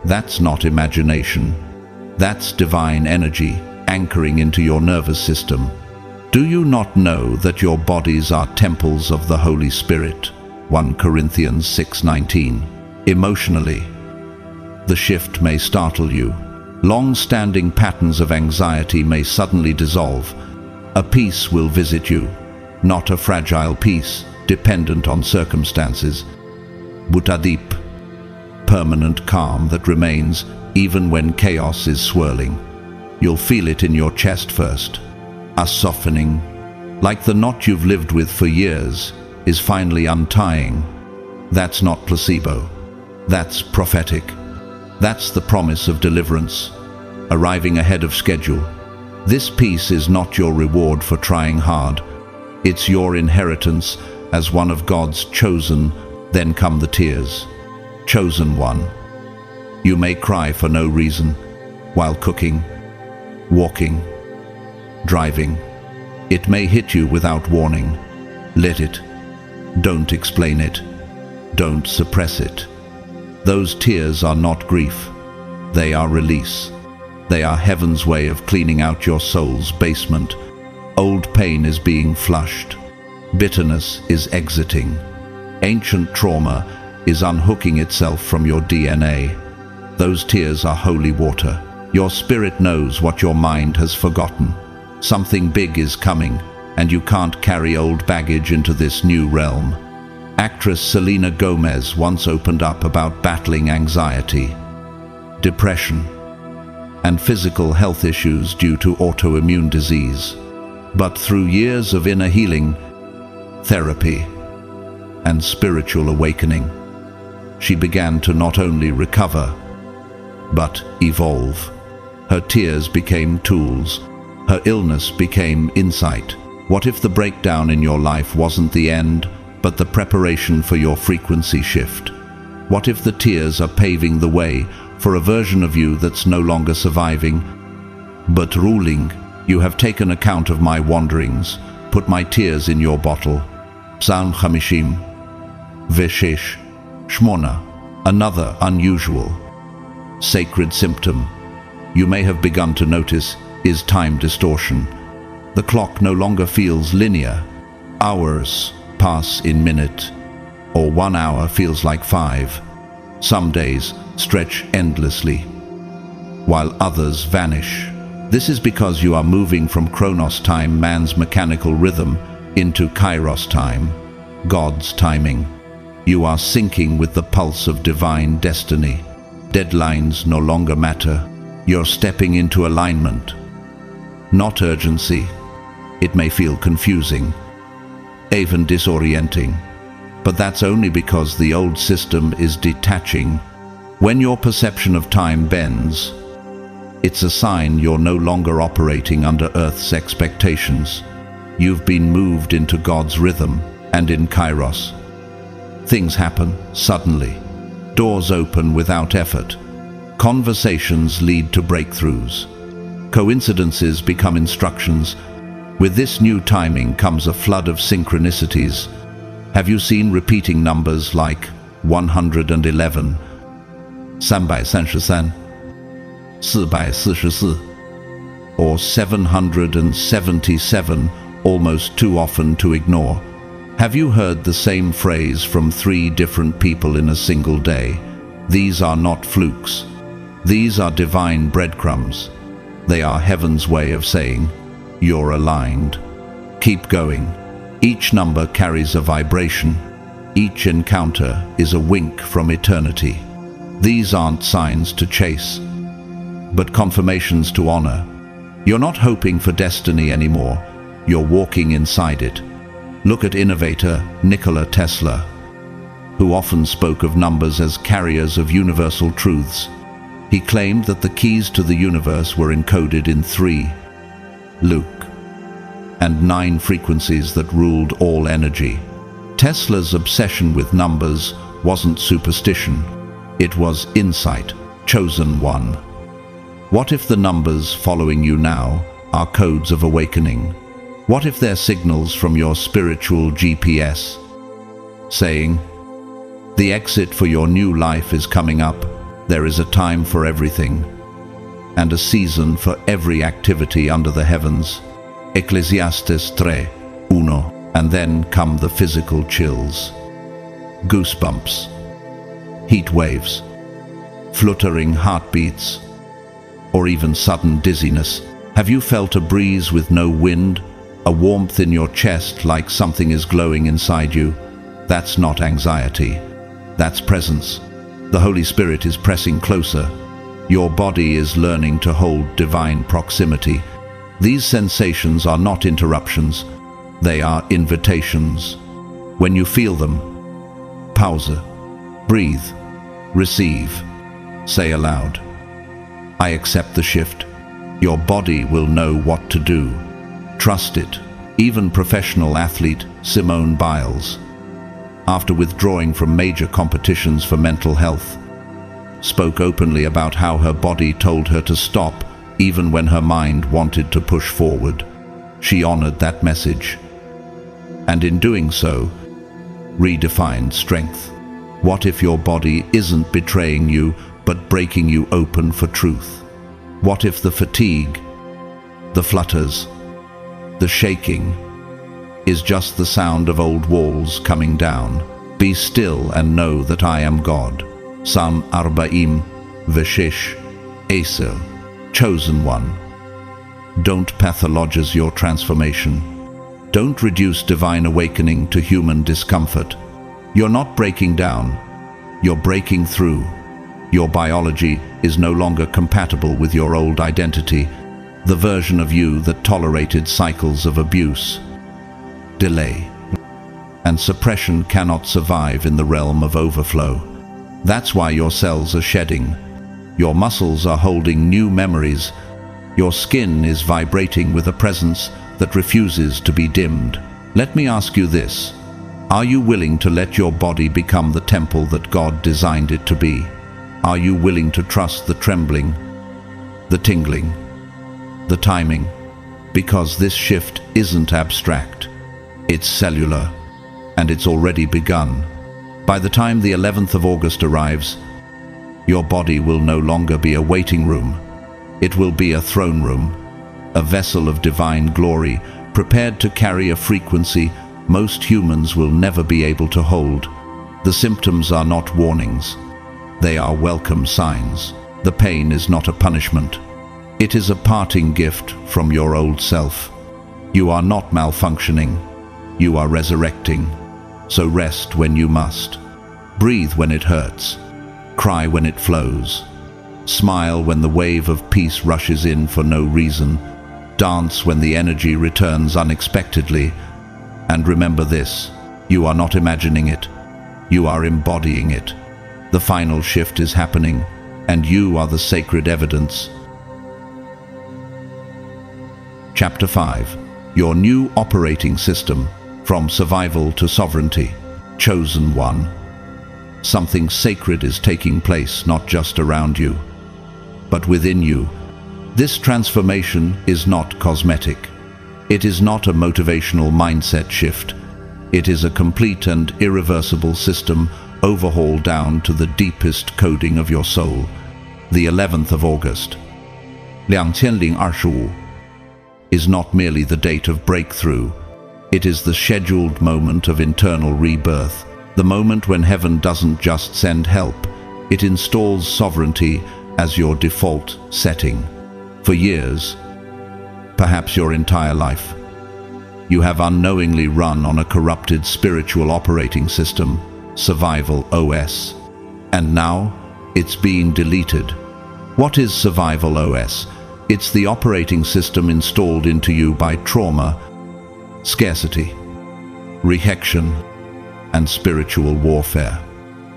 That's not imagination. That's divine energy anchoring into your nervous system. Do you not know that your bodies are temples of the Holy Spirit? 1 Corinthians 6:19. Emotionally, the shift may startle you. Long-standing patterns of anxiety may suddenly dissolve. A peace will visit you, not a fragile peace dependent on circumstances. Butadip, permanent calm that remains even when chaos is swirling. You'll feel it in your chest first. A softening, like the knot you've lived with for years, is finally untying. That's not placebo. That's prophetic. That's the promise of deliverance, arriving ahead of schedule. This peace is not your reward for trying hard. It's your inheritance as one of God's chosen. Then come the tears. Chosen one. You may cry for no reason, while cooking, walking, driving. It may hit you without warning. Let it. Don't explain it. Don't suppress it. Those tears are not grief. They are release. They are heaven's way of cleaning out your soul's basement. Old pain is being flushed. Bitterness is exiting. Ancient trauma is unhooking itself from your DNA. Those tears are holy water. Your spirit knows what your mind has forgotten. Something big is coming, and you can't carry old baggage into this new realm. Actress Selena Gomez once opened up about battling anxiety, depression, and physical health issues due to autoimmune disease. But through years of inner healing, therapy, and spiritual awakening, she began to not only recover, but evolve. Her tears became tools. Her illness became insight. What if the breakdown in your life wasn't the end, but the preparation for your frequency shift? What if the tears are paving the way for a version of you that's no longer surviving, but ruling? You have taken account of my wanderings. Put my tears in your bottle. Psalm 50, Veshesh, Shmona. Another unusual, sacred symptom you may have begun to notice is time distortion. The clock no longer feels linear. Hours pass in minutes, or 1 hour feels like 5. Some days stretch endlessly, while others vanish. This is because you are moving from Chronos time, man's mechanical rhythm, into Kairos time, God's timing. You are syncing with the pulse of divine destiny. Deadlines no longer matter. You're stepping into alignment. Not urgency. It may feel confusing, even disorienting, but that's only because the old system is detaching. When your perception of time bends, it's a sign you're no longer operating under Earth's expectations. You've been moved into God's rhythm, and in Kairos, things happen suddenly. Doors open without effort. Conversations lead to breakthroughs. Coincidences become instructions. With this new timing comes a flood of synchronicities. Have you seen repeating numbers like 111, 333, 444, or 777, almost too often to ignore? Have you heard the same phrase from 3 different people in a single day? These are not flukes. These are divine breadcrumbs. They are heaven's way of saying, you're aligned. Keep going. Each number carries a vibration. Each encounter is a wink from eternity. These aren't signs to chase, but confirmations to honor. You're not hoping for destiny anymore. You're walking inside it. Look at innovator Nikola Tesla, who often spoke of numbers as carriers of universal truths. He claimed that the keys to the universe were encoded in 3, Luke, and 9 frequencies that ruled all energy. Tesla's obsession with numbers wasn't superstition. It was insight, chosen one. What if the numbers following you now are codes of awakening? What if they're signals from your spiritual GPS, saying, the exit for your new life is coming up. There is a time for everything, and a season for every activity under the heavens. Ecclesiastes 3:1. And then come the physical chills. Goosebumps, heat waves, fluttering heartbeats, or even sudden dizziness. Have you felt a breeze with no wind? A warmth in your chest like something is glowing inside you? That's not anxiety. That's presence. The Holy Spirit is pressing closer. Your body is learning to hold divine proximity. These sensations are not interruptions. They are invitations. When you feel them, pause, breathe, receive, say aloud, I accept the shift. Your body will know what to do. Trust it. Even professional athlete Simone Biles, after withdrawing from major competitions for mental health, spoke openly about how her body told her to stop even when her mind wanted to push forward. She honored that message, and in doing so, redefined strength. What if your body isn't betraying you, but breaking you open for truth? What if the fatigue, the flutters, the shaking, is just the sound of old walls coming down? Be still and know that I am God. Psalm 40, Veshish, Aser, chosen one. Don't pathologize your transformation. Don't reduce divine awakening to human discomfort. You're not breaking down. You're breaking through. Your biology is no longer compatible with your old identity, the version of you that tolerated cycles of abuse, delay, and suppression cannot survive in the realm of overflow. That's why your cells are shedding. Your muscles are holding new memories. Your skin is vibrating with a presence that refuses to be dimmed. Let me ask you this. Are you willing to let your body become the temple that God designed it to be? Are you willing to trust the trembling, the tingling, the timing? Because this shift isn't abstract. It's cellular, and it's already begun. By the time the 11th of August arrives, your body will no longer be a waiting room. It will be a throne room, a vessel of divine glory, prepared to carry a frequency most humans will never be able to hold. The symptoms are not warnings. They are welcome signs. The pain is not a punishment. It is a parting gift from your old self. You are not malfunctioning. You are resurrecting. So rest when you must. Breathe when it hurts. Cry when it flows. Smile when the wave of peace rushes in for no reason. Dance when the energy returns unexpectedly. And remember this, you are not imagining it. You are embodying it. The final shift is happening, and you are the sacred evidence. Chapter 5. Your new operating system, from survival to sovereignty. Chosen one. Something sacred is taking place not just around you, but within you. This transformation is not cosmetic. It is not a motivational mindset shift. It is a complete and irreversible system overhaul down to the deepest coding of your soul. The 11th of August, 2025, is not merely the date of breakthrough. It is the scheduled moment of internal rebirth, the moment when heaven doesn't just send help, it installs sovereignty as your default setting. For years, perhaps your entire life, you have unknowingly run on a corrupted spiritual operating system, Survival OS. And now, it's being deleted. What is Survival OS? It's the operating system installed into you by trauma, scarcity, rejection, and spiritual warfare.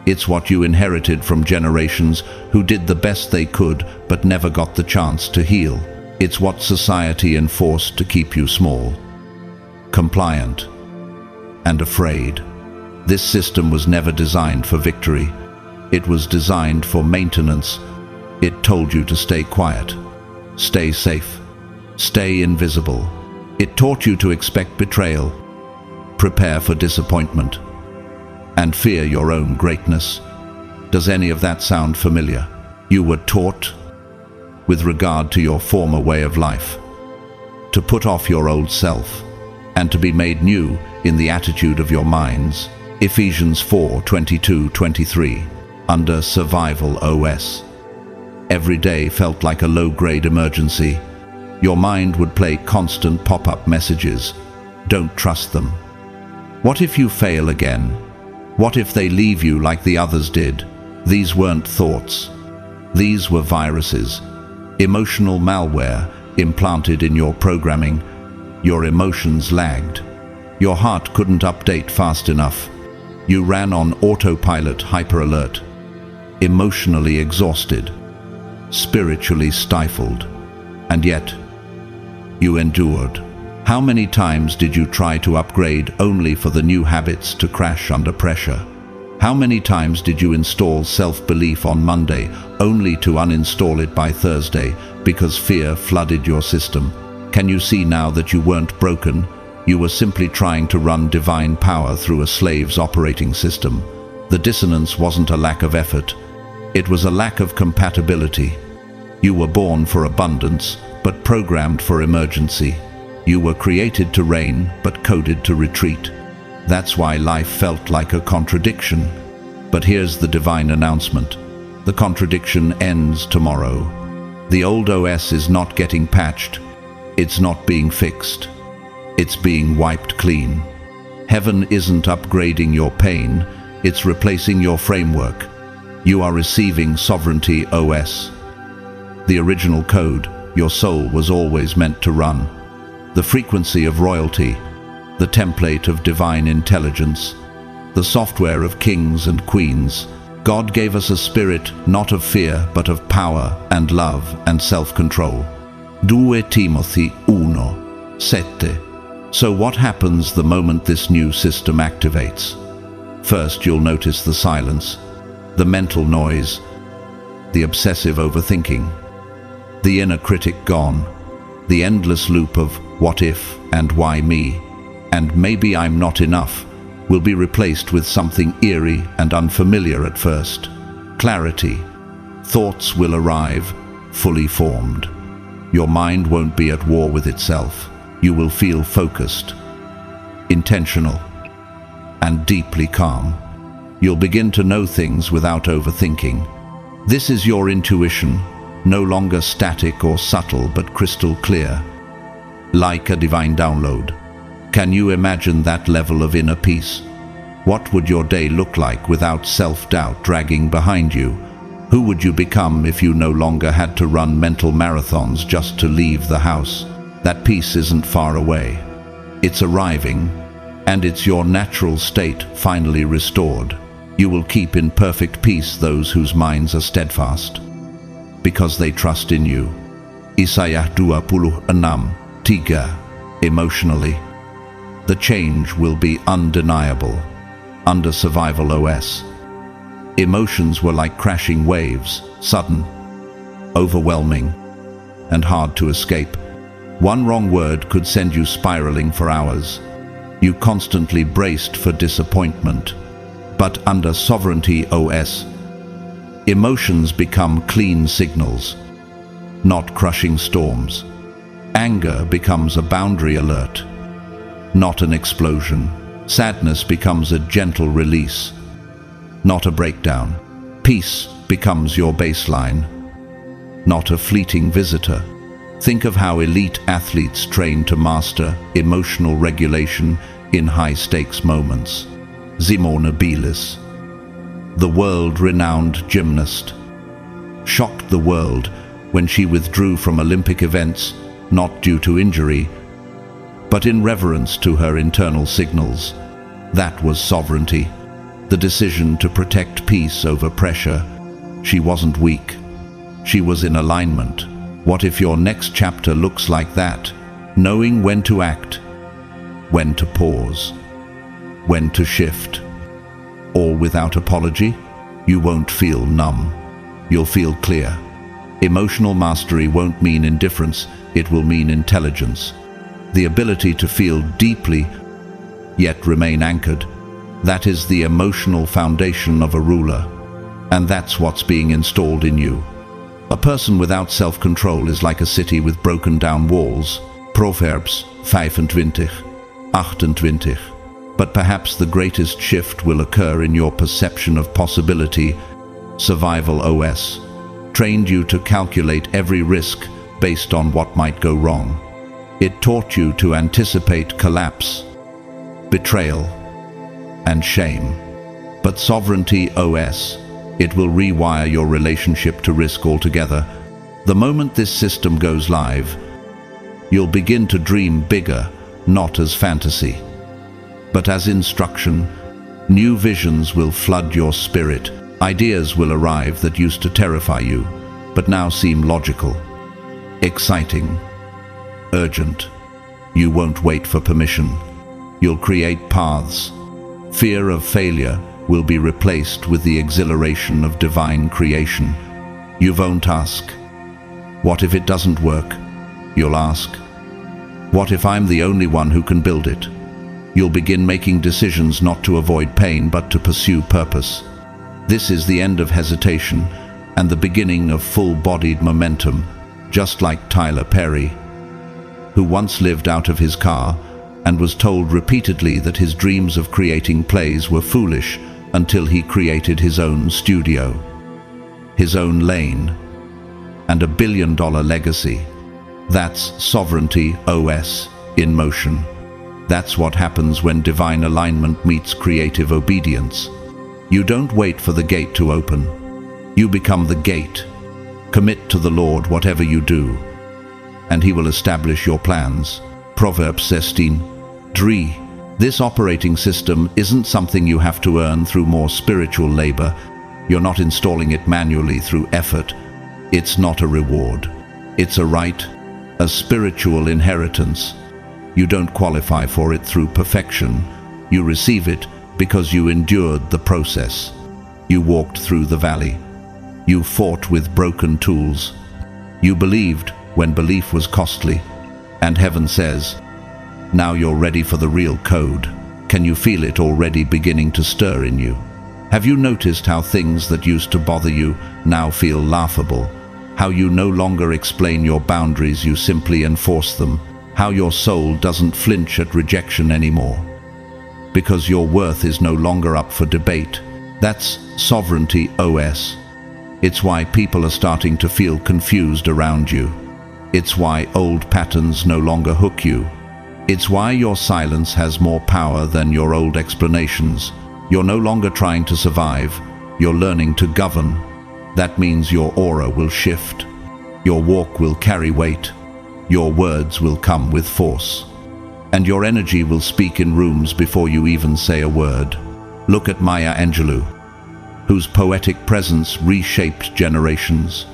It's what you inherited from generations who did the best they could but never got the chance to heal. It's what society enforced to keep you small, compliant, and afraid. This system was never designed for victory. It was designed for maintenance. It told you to stay quiet, stay safe, stay invisible. It taught you to expect betrayal, prepare for disappointment, and fear your own greatness. Does any of that sound familiar? You were taught, with regard to your former way of life, to put off your old self and to be made new in the attitude of your minds. Ephesians 4:22-23, under Survival OS. Every day felt like a low-grade emergency. Your mind would play constant pop-up messages. Don't trust them. What if you fail again? What if they leave you like the others did? These weren't thoughts. These were viruses, emotional malware implanted in your programming. Your emotions lagged. Your heart couldn't update fast enough. You ran on autopilot, hyper-alert, emotionally exhausted, spiritually stifled, and yet you endured. How many times did you try to upgrade only for the new habits to crash under pressure? How many times did you install self-belief on Monday only to uninstall it by Thursday because fear flooded your system? Can you see now that you weren't broken? You were simply trying to run divine power through a slave's operating system. The dissonance wasn't a lack of effort. It was a lack of compatibility. You were born for abundance, but programmed for emergency. You were created to reign, but coded to retreat. That's why life felt like a contradiction. But here's the divine announcement. The contradiction ends tomorrow. The old OS is not getting patched. It's not being fixed. It's being wiped clean. Heaven isn't upgrading your pain, it's replacing your framework. You are receiving Sovereignty OS. The original code your soul was always meant to run. The frequency of royalty, the template of divine intelligence, the software of kings and queens. God gave us a spirit not of fear but of power and love and self-control. 2 Timothy 1:7. So what happens the moment this new system activates? First, you'll notice the silence, the mental noise, the obsessive overthinking, the inner critic gone, the endless loop of what if and why me, and maybe I'm not enough will be replaced with something eerie and unfamiliar at first. Clarity. Thoughts will arrive, fully formed. Your mind won't be at war with itself. You will feel focused, intentional, and deeply calm. You'll begin to know things without overthinking. This is your intuition, no longer static or subtle but crystal clear, like a divine download. Can you imagine that level of inner peace? What would your day look like without self-doubt dragging behind you? Who would you become if you no longer had to run mental marathons just to leave the house? That peace isn't far away. It's arriving, and it's your natural state finally restored. You will keep in perfect peace those whose minds are steadfast, because they trust in you. Isaiah 26:3. Emotionally, the change will be undeniable. Under Survival OS, emotions were like crashing waves, sudden, overwhelming, and hard to escape. One wrong word could send you spiraling for hours. You constantly braced for disappointment. But under Sovereignty OS, emotions become clean signals, not crushing storms. Anger becomes a boundary alert, not an explosion. Sadness becomes a gentle release, not a breakdown. Peace becomes your baseline, not a fleeting visitor. Think of how elite athletes train to master emotional regulation in high-stakes moments. Simone Biles, the world-renowned gymnast, shocked the world when she withdrew from Olympic events, not due to injury, but in reverence to her internal signals. That was sovereignty, the decision to protect peace over pressure. She wasn't weak. She was in alignment. What if your next chapter looks like that? Knowing when to act, when to pause, when to shift, all without apology. You won't feel numb. You'll feel clear. Emotional mastery won't mean indifference, it will mean intelligence. The ability to feel deeply, yet remain anchored. That is the emotional foundation of a ruler. And that's what's being installed in you. A person without self-control is like a city with broken down walls. Proverbs 25:28. But perhaps the greatest shift will occur in your perception of possibility. Survival OS trained you to calculate every risk based on what might go wrong. It taught you to anticipate collapse, betrayal, and shame. But Sovereignty OS, it will rewire your relationship to risk altogether. The moment this system goes live, you'll begin to dream bigger, not as fantasy, but as instruction. New visions will flood your spirit. Ideas will arrive that used to terrify you, but now seem logical, exciting, urgent. You won't wait for permission. You'll create paths. Fear of failure will be replaced with the exhilaration of divine creation. You won't ask, "What if it doesn't work?" You'll ask, "What if I'm the only one who can build it?" You'll begin making decisions not to avoid pain but to pursue purpose. This is the end of hesitation and the beginning of full-bodied momentum, just like Tyler Perry, who once lived out of his car and was told repeatedly that his dreams of creating plays were foolish until he created his own studio, his own lane, and a billion-dollar legacy. That's Sovereignty OS in motion. That's what happens when divine alignment meets creative obedience. You don't wait for the gate to open. You become the gate. Commit to the Lord whatever you do, and He will establish your plans. Proverbs 16:3. This operating system isn't something you have to earn through more spiritual labor. You're not installing it manually through effort. It's not a reward. It's a right, a spiritual inheritance. You don't qualify for it through perfection. You receive it because you endured the process. You walked through the valley. You fought with broken tools. You believed when belief was costly. And heaven says, now you're ready for the real code. Can you feel it already beginning to stir in you? Have you noticed how things that used to bother you now feel laughable? how you no longer explain your boundaries, you simply enforce them, how your soul doesn't flinch at rejection anymore, because your worth is no longer up for debate. That's sovereignty OS. It's why people are starting to feel confused around you. It's why old patterns no longer hook you. It's why your silence has more power than your old explanations. You're no longer trying to survive, you're learning to govern. That means your aura will shift. Your walk will carry weight. Your words will come with force. And your energy will speak in rooms before you even say a word. Look at Maya Angelou, whose poetic presence reshaped generations.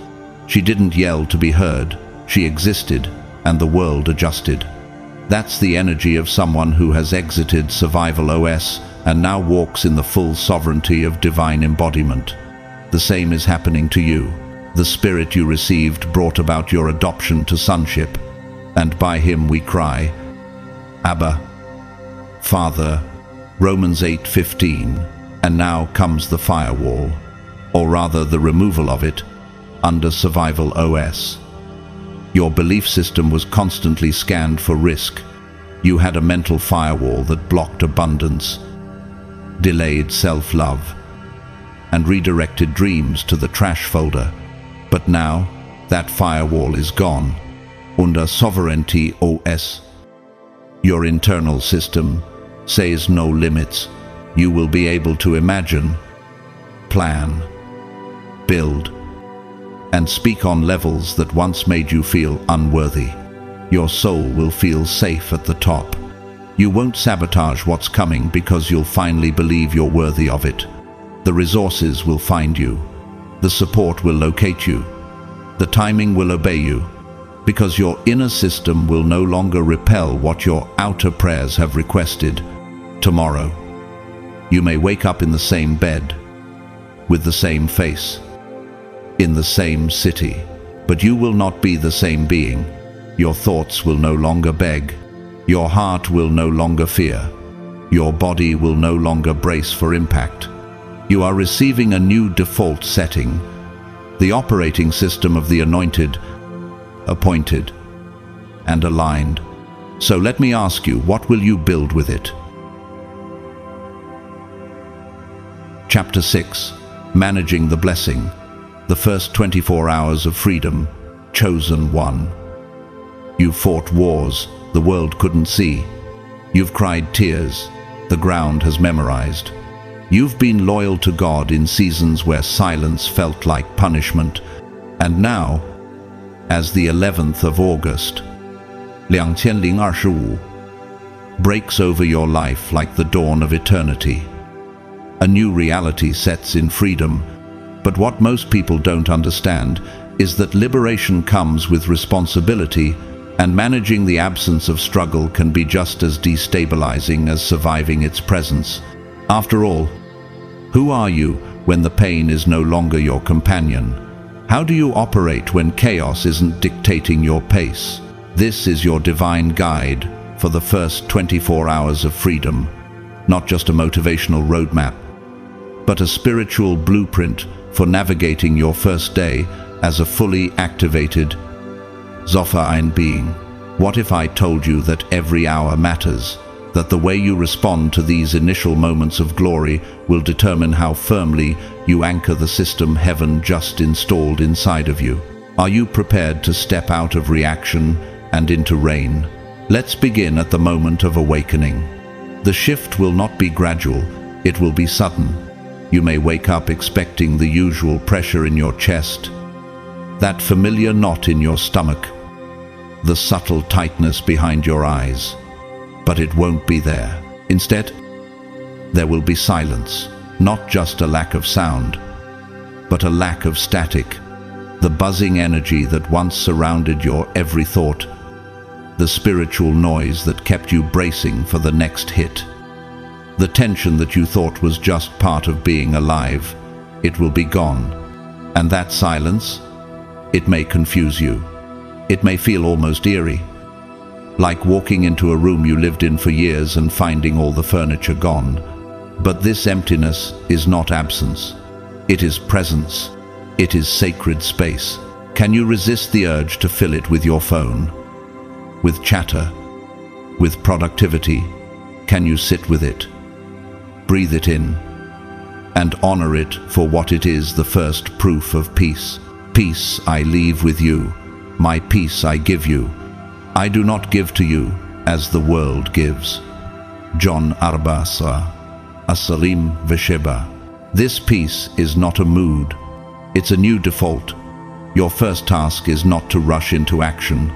She didn't yell to be heard, she existed, and the world adjusted. That's the energy of someone who has exited survival OS and now walks in the full sovereignty of divine embodiment. The same is happening to you. The spirit you received brought about your adoption to sonship, and by him we cry, Abba, Father, Romans 8:15, and now comes the firewall, or rather the removal of it, under survival OS. Your belief system was constantly scanned for risk. You had a mental firewall that blocked abundance, delayed self-love, and redirected dreams to the trash folder. But now, that firewall is gone. Under sovereignty OS, your internal system says no limits. You will be able to imagine, plan, build, and speak on levels that once made you feel unworthy. Your soul will feel safe at the top. You won't sabotage what's coming because you'll finally believe you're worthy of it. The resources will find you. The support will locate you. The timing will obey you, because your inner system will no longer repel what your outer prayers have requested. Tomorrow, you may wake up in the same bed, with the same face, in the same city, but you will not be the same being. Your thoughts will no longer beg. Your heart will no longer fear. Your body will no longer brace for impact. You are receiving a new default setting, the operating system of the anointed, appointed, and aligned. So let me ask you, what will you build with it? Chapter 6. Managing the Blessing. The first 24 hours of freedom. Chosen one. You fought wars the world couldn't see. You've cried tears the ground has memorized. You've been loyal to God in seasons where silence felt like punishment. And now, as the 11th of August, 2025, breaks over your life like the dawn of eternity, a new reality sets in freedom. But what most people don't understand is that liberation comes with responsibility, and managing the absence of struggle can be just as destabilizing as surviving its presence. After all, who are you when the pain is no longer your companion? How do you operate when chaos isn't dictating your pace? This is your divine guide for the first 24 hours of freedom. Not just a motivational roadmap, but a spiritual blueprint for navigating your first day as a fully activated Zophaine being. What if I told you that every hour matters? That the way you respond to these initial moments of glory will determine how firmly you anchor the system heaven just installed inside of you? Are you prepared to step out of reaction and into reign? Let's begin at the moment of awakening. The shift will not be gradual, it will be sudden. You may wake up expecting the usual pressure in your chest, that familiar knot in your stomach, the subtle tightness behind your eyes. But it won't be there. Instead, there will be silence. Not just a lack of sound, but a lack of static. The buzzing energy that once surrounded your every thought. The spiritual noise that kept you bracing for the next hit. The tension that you thought was just part of being alive. It will be gone. And that silence, it may confuse you. It may feel almost eerie. Like walking into a room you lived in for years and finding all the furniture gone. But this emptiness is not absence. It is presence. It is sacred space, Can you resist the urge to fill it with your phone, with chatter, with productivity? Can you sit with it, breathe it in, and honor it for what it is, the first proof of peace? Peace I leave with you, my peace I give you. I do not give to you as the world gives. John 4:20. This peace is not a mood, it's a new default. Your first task is not to rush into action.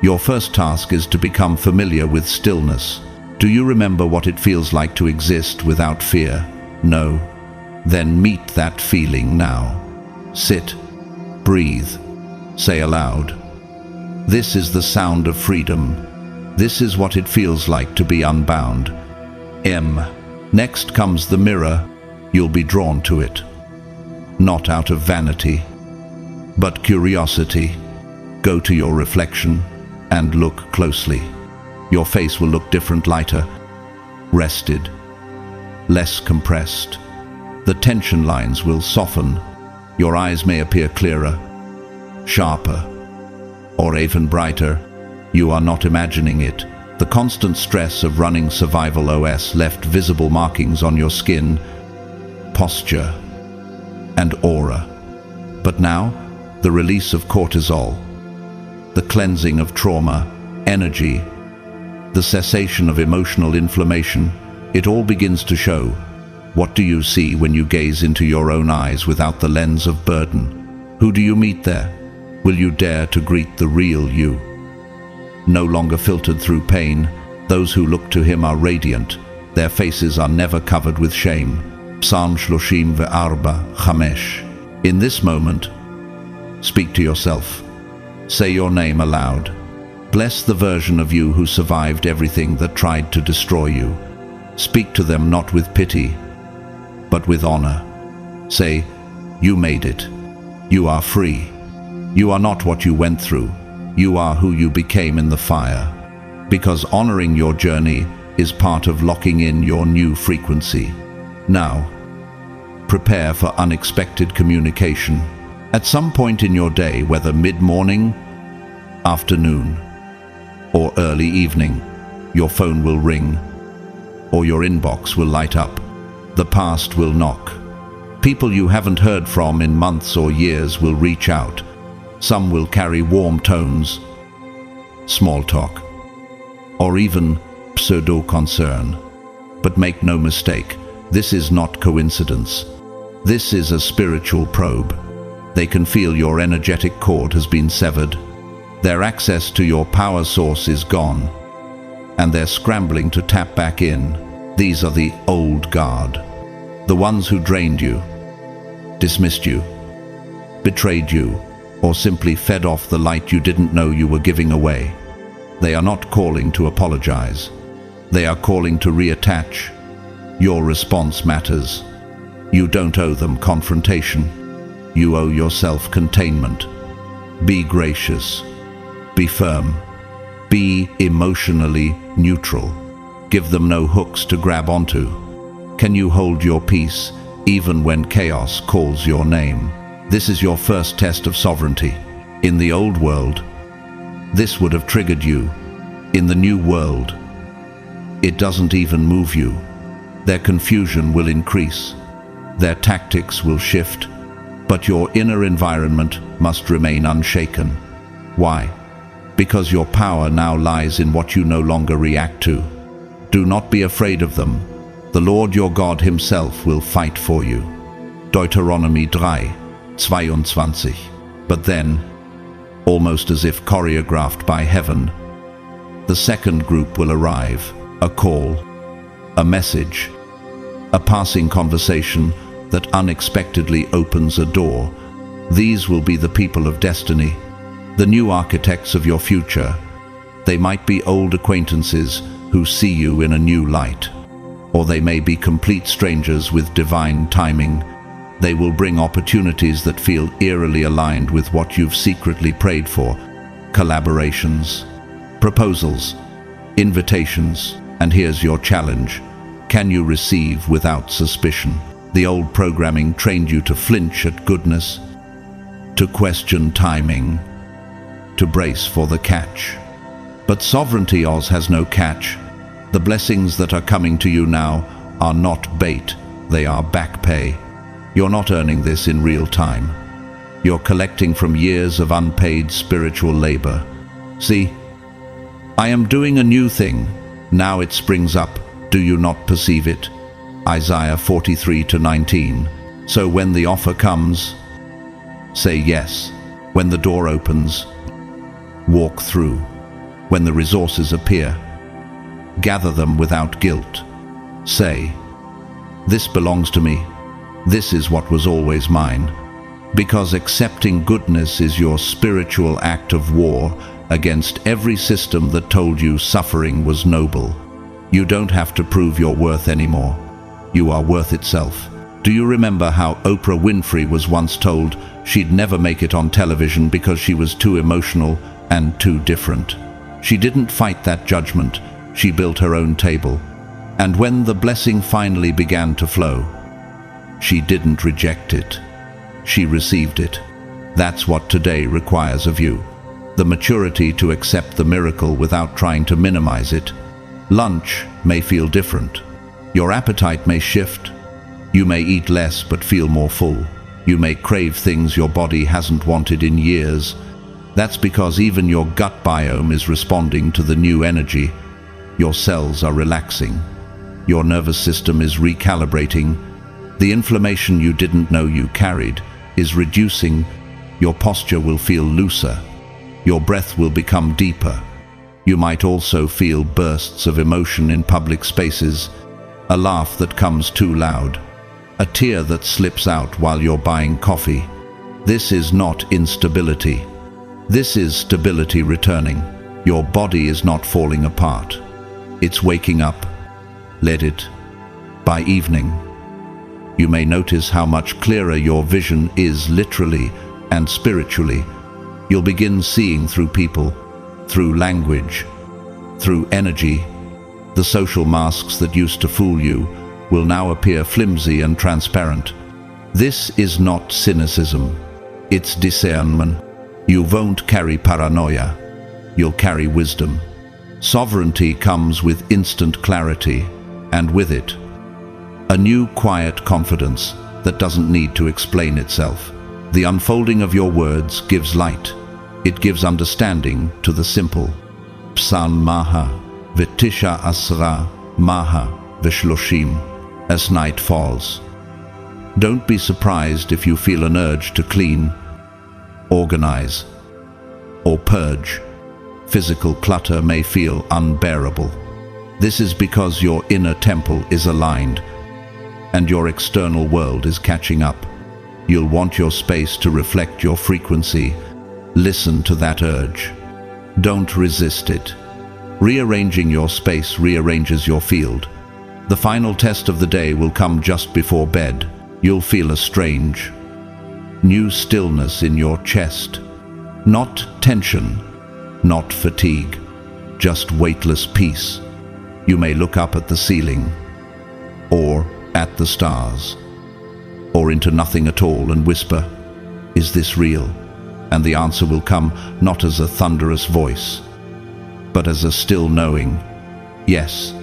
Your first task is to become familiar with stillness. Do you remember what it feels like to exist without fear? No. Then meet that feeling now. Sit, breathe, say aloud. This is the sound of freedom. This is what it feels like to be unbound. Next comes the mirror. You'll be drawn to it. Not out of vanity, but curiosity. Go to your reflection and look closely. Your face will look different, lighter, rested, less compressed. The tension lines will soften. Your eyes may appear clearer, sharper, or even brighter. You are not imagining it. The constant stress of running survival OS left visible markings on your skin, posture, and aura. But now, the release of cortisol, the cleansing of trauma, energy, the cessation of emotional inflammation, it all begins to show. What do you see when you gaze into your own eyes without the lens of burden? Who do you meet there? Will you dare to greet the real you? No longer filtered through pain, those who look to him are radiant. Their faces are never covered with shame. Psalm 34:5. In this moment, speak to yourself. Say your name aloud. Bless the version of you who survived everything that tried to destroy you. Speak to them not with pity, but with honor. Say, you made it. You are free. You are not what you went through. You are who you became in the fire. Because honoring your journey is part of locking in your new frequency. Now, prepare for unexpected communication. At some point in your day, whether mid-morning, afternoon, or early evening, your phone will ring, or your inbox will light up. The past will knock. People you haven't heard from in months or years will reach out. Some will carry warm tones, small talk, or even pseudo-concern. But make no mistake, this is not coincidence. This is a spiritual probe. They can feel your energetic cord has been severed. Their access to your power source is gone, and they're scrambling to tap back in. These are the old guard, the ones who drained you, dismissed you, betrayed you, or simply fed off the light you didn't know you were giving away. They are not calling to apologize. They are calling to reattach. Your response matters. You don't owe them confrontation. You owe yourself containment. Be gracious. Be firm. Be emotionally neutral. Give them no hooks to grab onto. Can you hold your peace even when chaos calls your name? This is your first test of sovereignty. In the old world, this would have triggered you. In the new world, it doesn't even move you. Their confusion will increase. Their tactics will shift. But your inner environment must remain unshaken. Why? Because your power now lies in what you no longer react to. Do not be afraid of them. The Lord your God himself will fight for you. Deuteronomy 3:22. But then, almost as if choreographed by heaven, the second group will arrive. A call, a message, a passing conversation that unexpectedly opens a door. These will be the people of destiny, the new architects of your future. They might be old acquaintances who see you in a new light, or they may be complete strangers with divine timing. They will bring opportunities that feel eerily aligned with what you've secretly prayed for. Collaborations, proposals, invitations, and here's your challenge. Can you receive without suspicion? The old programming trained you to flinch at goodness, to question timing, to brace for the catch. But Sovereignty Oz has no catch. The blessings that are coming to you now are not bait, they are back pay. You're not earning this in real time. You're collecting from years of unpaid spiritual labor. See, I am doing a new thing. Now it springs up. Do you not perceive it? Isaiah 43:19. So when the offer comes, say yes. When the door opens, walk through. When the resources appear, gather them without guilt. Say, this belongs to me. This is what was always mine. Because accepting goodness is your spiritual act of war against every system that told you suffering was noble. You don't have to prove your worth anymore. You are worth itself. Do you remember how Oprah Winfrey was once told she'd never make it on television because she was too emotional and too different? She didn't fight that judgment. She built her own table. And when the blessing finally began to flow, she didn't reject it. She received it. That's what today requires of you. The maturity to accept the miracle without trying to minimize it. Lunch may feel different. Your appetite may shift. You may eat less but feel more full. You may crave things your body hasn't wanted in years. That's because even your gut biome is responding to the new energy. Your cells are relaxing. Your nervous system is recalibrating. The inflammation you didn't know you carried is reducing. Your posture will feel looser. Your breath will become deeper. You might also feel bursts of emotion in public spaces, a laugh that comes too loud, a tear that slips out while you're buying coffee. This is not instability. This is stability returning. Your body is not falling apart. It's waking up. Let it. By evening, you may notice how much clearer your vision is literally and spiritually. You'll begin seeing through people, through language, through energy. The social masks that used to fool you will now appear flimsy and transparent. This is not cynicism. It's discernment. You won't carry paranoia. You'll carry wisdom. Sovereignty comes with instant clarity, and with it, a new quiet confidence that doesn't need to explain itself. The unfolding of your words gives light. It gives understanding to the simple. Psan Maha, Vitisha Asra, Maha, Vishloshim, as night falls. Don't be surprised if you feel an urge to clean, organize, or purge. Physical clutter may feel unbearable. This is because your inner temple is aligned, and your external world is catching up. You'll want your space to reflect your frequency. Listen to that urge. Don't resist it. Rearranging your space rearranges your field. The final test of the day will come just before bed. You'll feel a strange, new stillness in your chest. Not tension, not fatigue, just weightless peace. You may look up at the ceiling, or at the stars, or into nothing at all and whisper, "Is this real?" And the answer will come not as a thunderous voice, but as a still knowing, "Yes,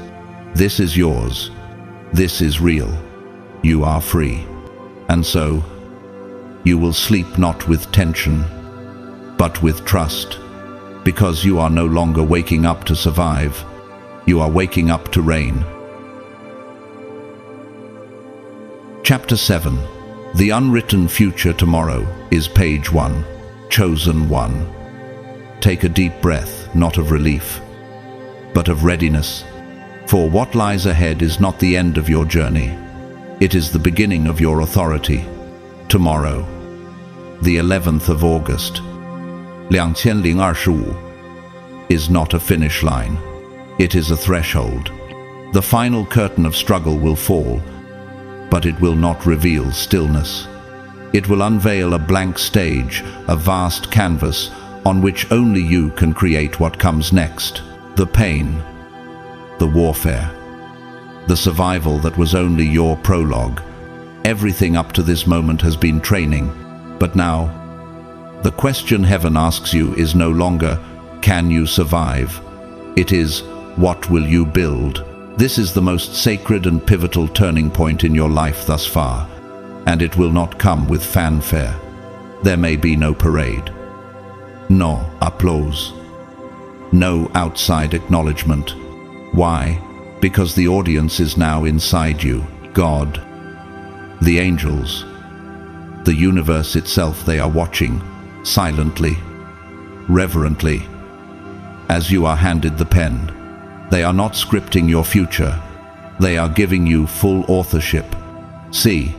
this is yours. This is real. You are free." And so, you will sleep not with tension, but with trust, because you are no longer waking up to survive. You are waking up to reign. Chapter 7. The unwritten future tomorrow is page 1. Chosen one. Take a deep breath, not of relief, but of readiness. For what lies ahead is not the end of your journey. It is the beginning of your authority. Tomorrow, the 11th of August, 2025, is not a finish line. It is a threshold. The final curtain of struggle will fall, but it will not reveal stillness. It will unveil a blank stage, a vast canvas on which only you can create what comes next. The pain, the warfare, the survival that was only your prologue. Everything up to this moment has been training, but now The question heaven asks you is no longer, can you survive? It is, what will you build? This is the most sacred and pivotal turning point in your life thus far, and it will not come with fanfare. There may be no parade, no applause, no outside acknowledgement. Why? Because the audience is now inside you. God, the angels, the universe itself, they are watching, silently, reverently, as you are handed the pen. They are not scripting your future. They are giving you full authorship. See,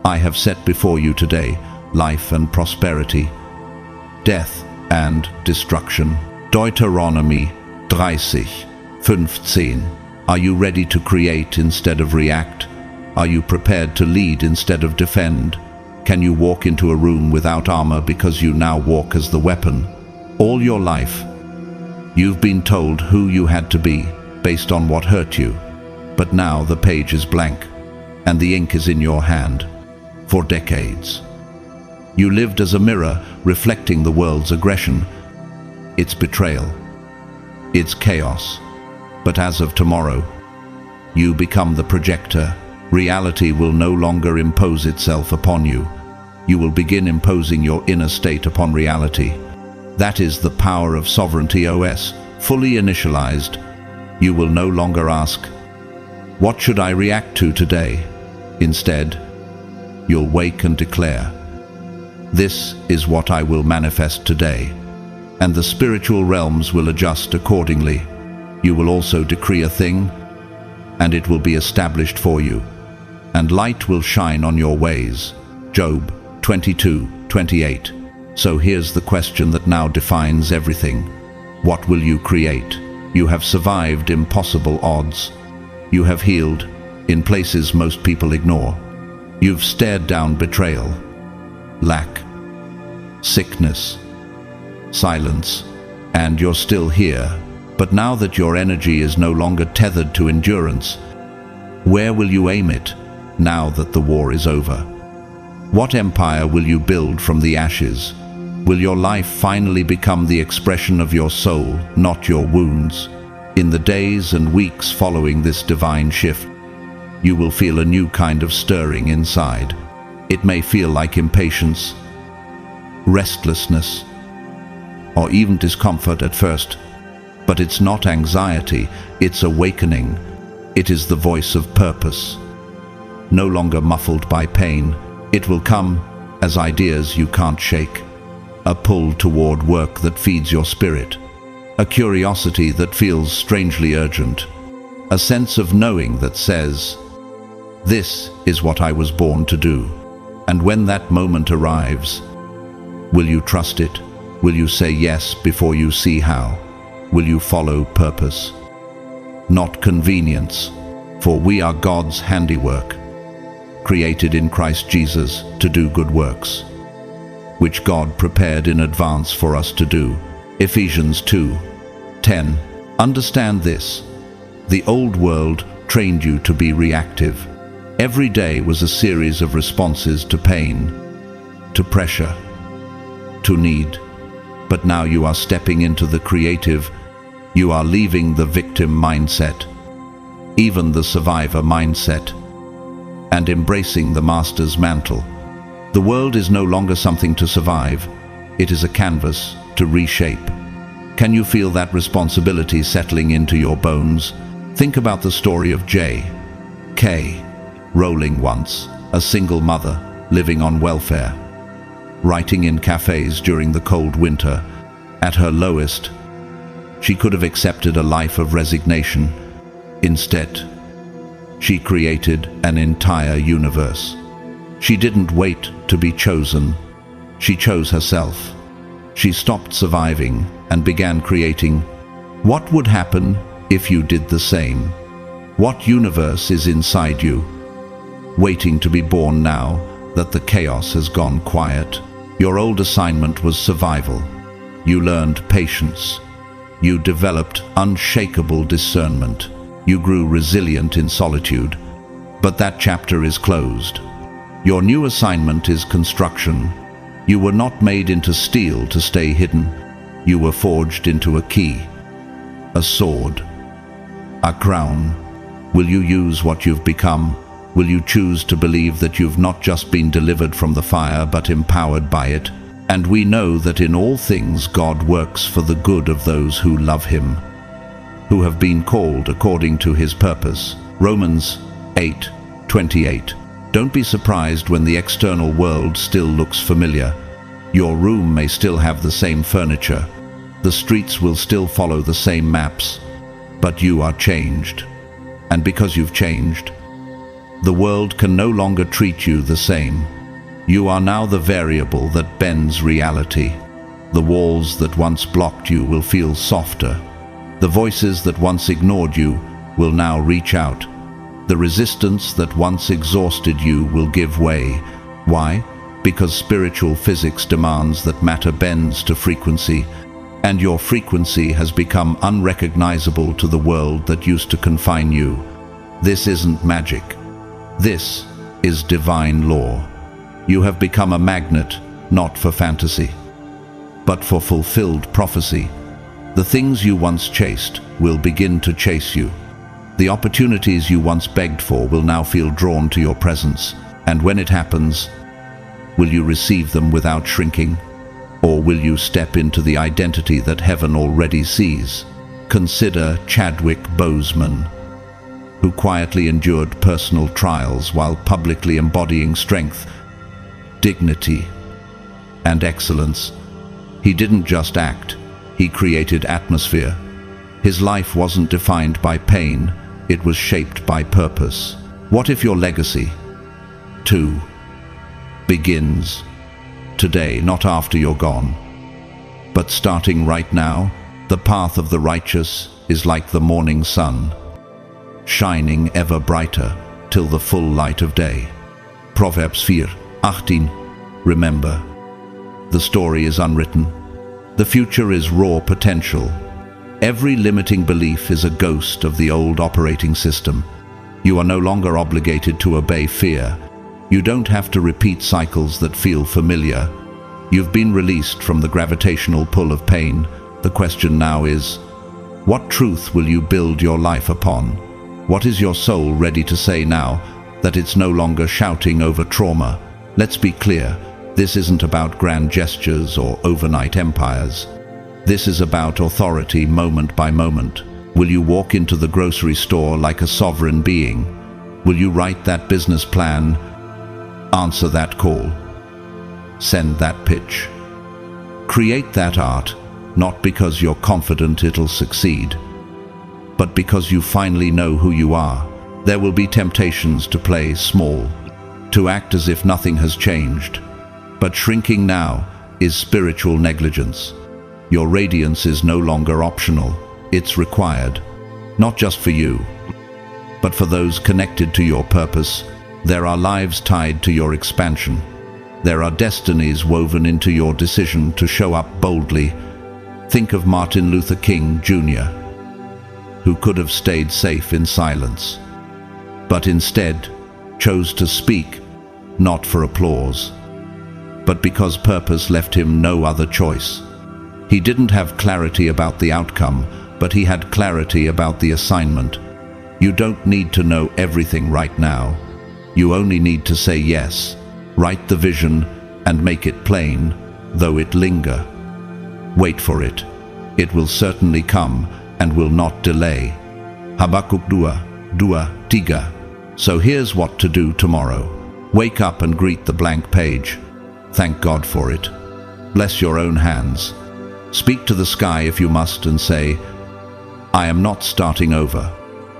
I have set before you today life and prosperity, death and destruction. Deuteronomy 30:15. Are you ready to create instead of react? Are you prepared to lead instead of defend? Can you walk into a room without armor because you now walk as the weapon? All your life, you've been told who you had to be based on what hurt you. But now the page is blank and the ink is in your hand. For decades, you lived as a mirror reflecting the world's aggression, its betrayal, its chaos. But as of tomorrow, you become the projector. Reality will no longer impose itself upon you. You will begin imposing your inner state upon reality. That is the power of sovereignty OS, fully initialized. You will no longer ask, what should I react to today? Instead, you'll wake and declare, this is what I will manifest today. And the spiritual realms will adjust accordingly. You will also decree a thing, and it will be established for you, and light will shine on your ways. Job 22:28. So here's the question that now defines everything. What will you create? You have survived impossible odds. You have healed in places most people ignore. You've stared down betrayal, lack, sickness, silence, and you're still here. But now that your energy is no longer tethered to endurance, where will you aim it now that the war is over? What empire will you build from the ashes? Will your life finally become the expression of your soul, not your wounds? In the days and weeks following this divine shift, you will feel a new kind of stirring inside. It may feel like impatience, restlessness, or even discomfort at first. But it's not anxiety, it's awakening. It is the voice of purpose. No longer muffled by pain, it will come as ideas you can't shake. A pull toward work that feeds your spirit. A curiosity that feels strangely urgent. A sense of knowing that says, this is what I was born to do. And when that moment arrives, will you trust it? Will you say yes before you see how? Will you follow purpose, not convenience? For we are God's handiwork, created in Christ Jesus to do good works, which God prepared in advance for us to do. Ephesians 2:10. Understand this. The old world trained you to be reactive. Every day was a series of responses to pain, to pressure, to need. But now you are stepping into the creative. You are leaving the victim mindset, even the survivor mindset, and embracing the master's mantle. The world is no longer something to survive. It is a canvas to reshape. Can you feel that responsibility settling into your bones? Think about the story of J.K. Rowling once, a single mother living on welfare, writing in cafes during the cold winter. At her lowest, she could have accepted a life of resignation. Instead, she created an entire universe. She didn't wait to be chosen. She chose herself. She stopped surviving and began creating. What would happen if you did the same? What universe is inside you, waiting to be born now that the chaos has gone quiet? Your old assignment was survival. You learned patience. You developed unshakable discernment. You grew resilient in solitude. But that chapter is closed. Your new assignment is construction. You were not made into steel to stay hidden. You were forged into a key, a sword, a crown. Will you use what you've become? Will you choose to believe that you've not just been delivered from the fire, but empowered by it? And we know that in all things God works for the good of those who love him, who have been called according to his purpose. Romans 8:28. Don't be surprised when the external world still looks familiar. Your room may still have the same furniture. The streets will still follow the same maps. But you are changed. And because you've changed, the world can no longer treat you the same. You are now the variable that bends reality. The walls that once blocked you will feel softer. The voices that once ignored you will now reach out. The resistance that once exhausted you will give way. Why? Because spiritual physics demands that matter bends to frequency, and your frequency has become unrecognizable to the world that used to confine you. This isn't magic. This is divine law. You have become a magnet, not for fantasy, but for fulfilled prophecy. The things you once chased will begin to chase you. The opportunities you once begged for will now feel drawn to your presence. And when it happens, will you receive them without shrinking? Or will you step into the identity that heaven already sees? Consider Chadwick Boseman, who quietly endured personal trials while publicly embodying strength, dignity, and excellence. He didn't just act, he created atmosphere. His life wasn't defined by pain, it was shaped by purpose. What if your legacy, too, begins today, not after you're gone, but starting right now? The path of the righteous is like the morning sun, shining ever brighter till the full light of day. Proverbs 4:18. Remember, the story is unwritten. The future is raw potential. Every limiting belief is a ghost of the old operating system. You are no longer obligated to obey fear. You don't have to repeat cycles that feel familiar. You've been released from the gravitational pull of pain. The question now is, what truth will you build your life upon? What is your soul ready to say now that it's no longer shouting over trauma? Let's be clear, this isn't about grand gestures or overnight empires. This is about authority moment by moment. Will you walk into the grocery store like a sovereign being? Will you write that business plan? Answer that call? Send that pitch? Create that art, not because you're confident it'll succeed, but because you finally know who you are. There will be temptations to play small, to act as if nothing has changed. But shrinking now is spiritual negligence. Your radiance is no longer optional, it's required. Not just for you, but for those connected to your purpose. There are lives tied to your expansion. There are destinies woven into your decision to show up boldly. Think of Martin Luther King Jr., who could have stayed safe in silence, but instead chose to speak, not for applause, but because purpose left him no other choice. He didn't have clarity about the outcome, but he had clarity about the assignment. You don't need to know everything right now. You only need to say yes, write the vision, and make it plain, though it linger. Wait for it. It will certainly come and will not delay. Habakkuk 2:3. So here's what to do tomorrow. Wake up and greet the blank page. Thank God for it. Bless your own hands. Speak to the sky if you must and say, I am not starting over.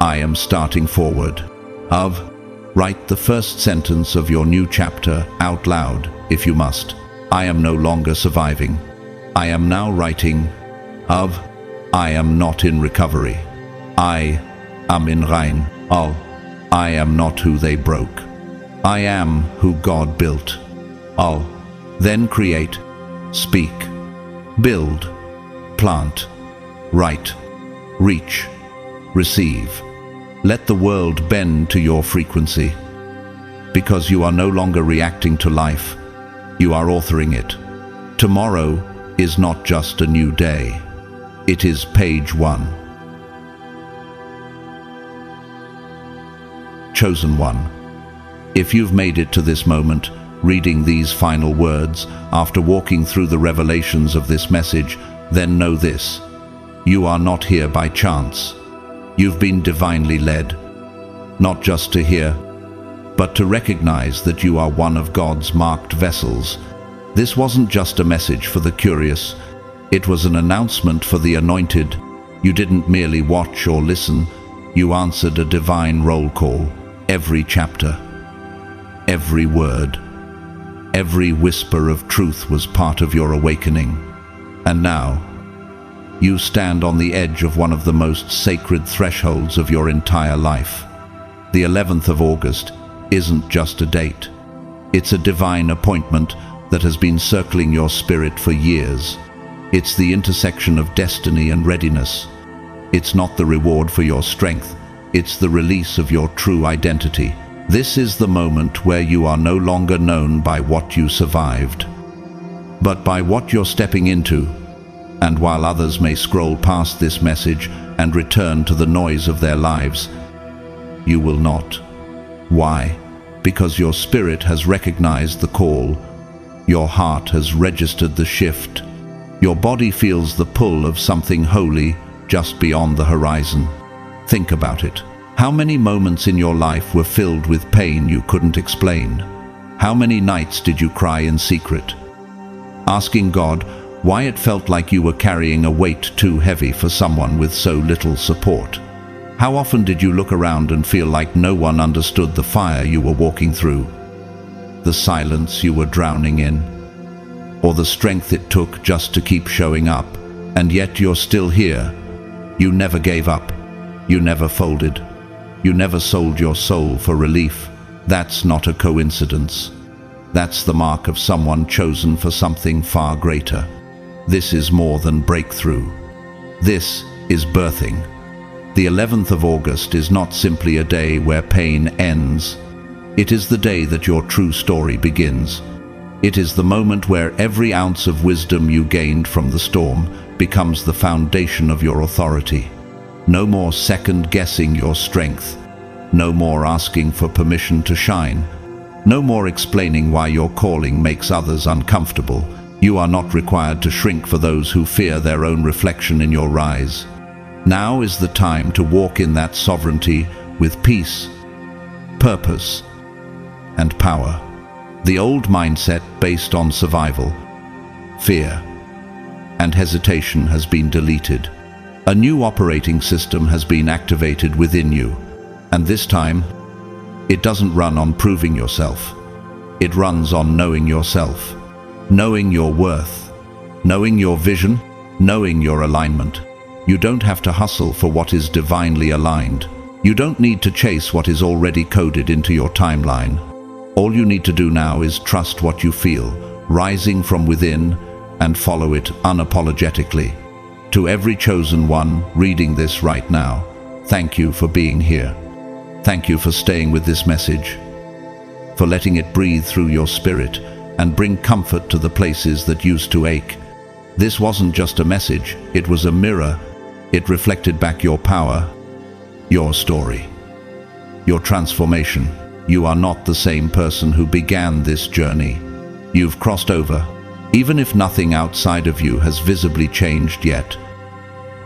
I am starting forward. Write the first sentence of your new chapter out loud if you must. I am no longer surviving. I am now writing. I am not in recovery. I am in rein. I am not who they broke. I am who God built. Then create, speak, build, plant, write, reach, receive. Let the world bend to your frequency, because you are no longer reacting to life. You are authoring it. Tomorrow is not just a new day. It is page 1. Chosen one. If you've made it to this moment, reading these final words, after walking through the revelations of this message, then know this: you are not here by chance. You've been divinely led, not just to hear, but to recognize that you are one of God's marked vessels. This wasn't just a message for the curious, it was an announcement for the anointed. You didn't merely watch or listen, you answered a divine roll call. Every chapter, every word, every whisper of truth was part of your awakening. And now, you stand on the edge of one of the most sacred thresholds of your entire life. The 11th of August isn't just a date. It's a divine appointment that has been circling your spirit for years. It's the intersection of destiny and readiness. It's not the reward for your strength, it's the release of your true identity. This is the moment where you are no longer known by what you survived, but by what you're stepping into. And while others may scroll past this message and return to the noise of their lives, you will not. Why? Because your spirit has recognized the call. Your heart has registered the shift. Your body feels the pull of something holy just beyond the horizon. Think about it. How many moments in your life were filled with pain you couldn't explain? How many nights did you cry in secret, asking God why it felt like you were carrying a weight too heavy for someone with so little support? How often did you look around and feel like no one understood the fire you were walking through, the silence you were drowning in, or the strength it took just to keep showing up? And yet you're still here. You never gave up. You never folded. You never sold your soul for relief. That's not a coincidence. That's the mark of someone chosen for something far greater. This is more than breakthrough. This is birthing. The 11th of August is not simply a day where pain ends. It is the day that your true story begins. It is the moment where every ounce of wisdom you gained from the storm becomes the foundation of your authority. No more second-guessing your strength. No more asking for permission to shine. No more explaining why your calling makes others uncomfortable. You are not required to shrink for those who fear their own reflection in your rise. Now is the time to walk in that sovereignty with peace, purpose, and power. The old mindset based on survival, fear, and hesitation has been deleted. A new operating system has been activated within you, and this time, it doesn't run on proving yourself. It runs on knowing yourself, knowing your worth, knowing your vision, knowing your alignment. You don't have to hustle for what is divinely aligned. You don't need to chase what is already coded into your timeline. All you need to do now is trust what you feel, rising from within, and follow it unapologetically. To every chosen one reading this right now, thank you for being here. Thank you for staying with this message, for letting it breathe through your spirit and bring comfort to the places that used to ache. This wasn't just a message, it was a mirror. It reflected back your power, your story, your transformation. You are not the same person who began this journey. You've crossed over. Even if nothing outside of you has visibly changed yet,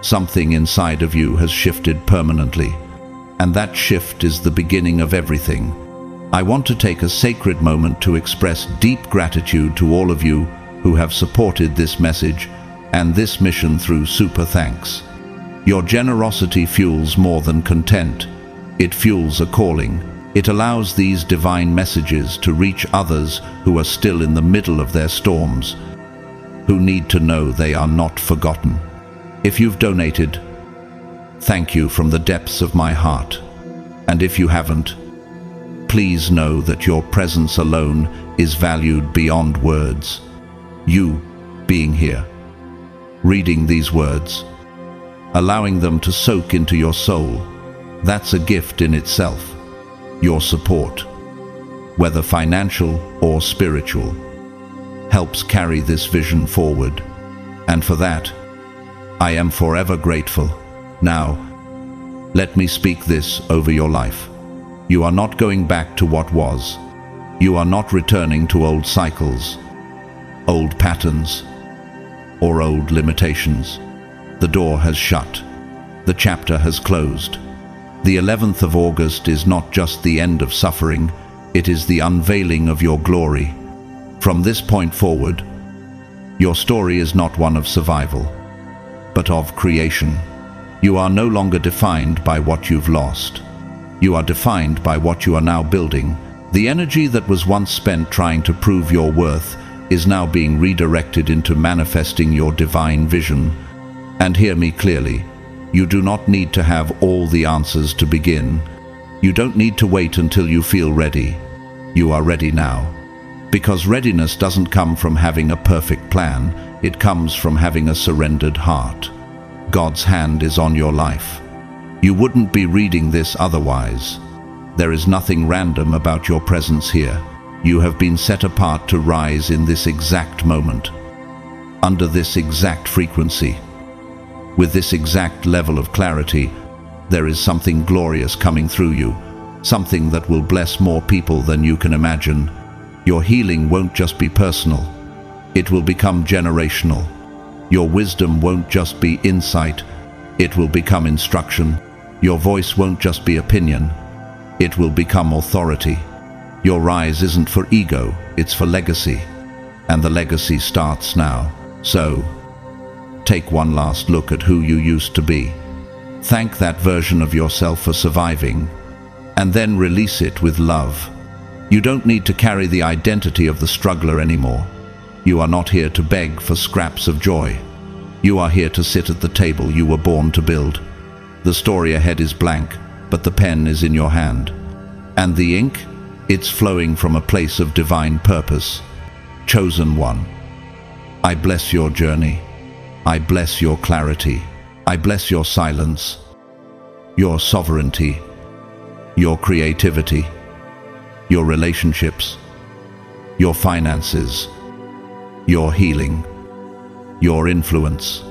something inside of you has shifted permanently. And that shift is the beginning of everything. I want to take a sacred moment to express deep gratitude to all of you who have supported this message and this mission through Super Thanks. Your generosity fuels more than content. It fuels a calling. It allows these divine messages to reach others who are still in the middle of their storms, who need to know they are not forgotten. If you've donated, thank you from the depths of my heart. And if you haven't, please know that your presence alone is valued beyond words. You being here, reading these words, allowing them to soak into your soul, that's a gift in itself. Your support, whether financial or spiritual, helps carry this vision forward. And for that, I am forever grateful. Now, let me speak this over your life. You are not going back to what was. You are not returning to old cycles, old patterns, or old limitations. The door has shut. The chapter has closed. The 11th of August is not just the end of suffering, it is the unveiling of your glory. From this point forward, your story is not one of survival, but of creation. You are no longer defined by what you've lost. You are defined by what you are now building. The energy that was once spent trying to prove your worth is now being redirected into manifesting your divine vision. And hear me clearly, you do not need to have all the answers to begin. You don't need to wait until you feel ready. You are ready now. Because readiness doesn't come from having a perfect plan, it comes from having a surrendered heart. God's hand is on your life. You wouldn't be reading this otherwise. There is nothing random about your presence here. You have been set apart to rise in this exact moment, under this exact frequency. With this exact level of clarity, there is something glorious coming through you, something that will bless more people than you can imagine. Your healing won't just be personal, it will become generational. Your wisdom won't just be insight, it will become instruction. Your voice won't just be opinion, it will become authority. Your rise isn't for ego, it's for legacy. And the legacy starts now. So, take one last look at who you used to be. Thank that version of yourself for surviving, and then release it with love. You don't need to carry the identity of the struggler anymore. You are not here to beg for scraps of joy. You are here to sit at the table you were born to build. The story ahead is blank, but the pen is in your hand. And the ink? It's flowing from a place of divine purpose. Chosen one. I bless your journey. I bless your clarity. I bless your silence, your sovereignty, your creativity, your relationships, your finances, your healing, your influence,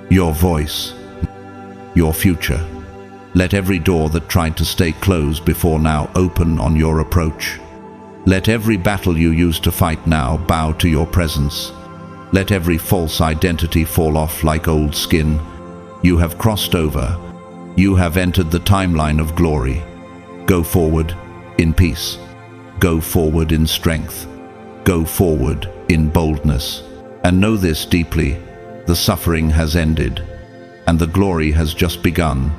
your voice, your future. Let every door that tried to stay closed before now open on your approach. Let every battle you used to fight now bow to your presence. Let every false identity fall off like old skin. You have crossed over. You have entered the timeline of glory. Go forward in peace. Go forward in strength. Go forward in boldness. And know this deeply, the suffering has ended, and the glory has just begun.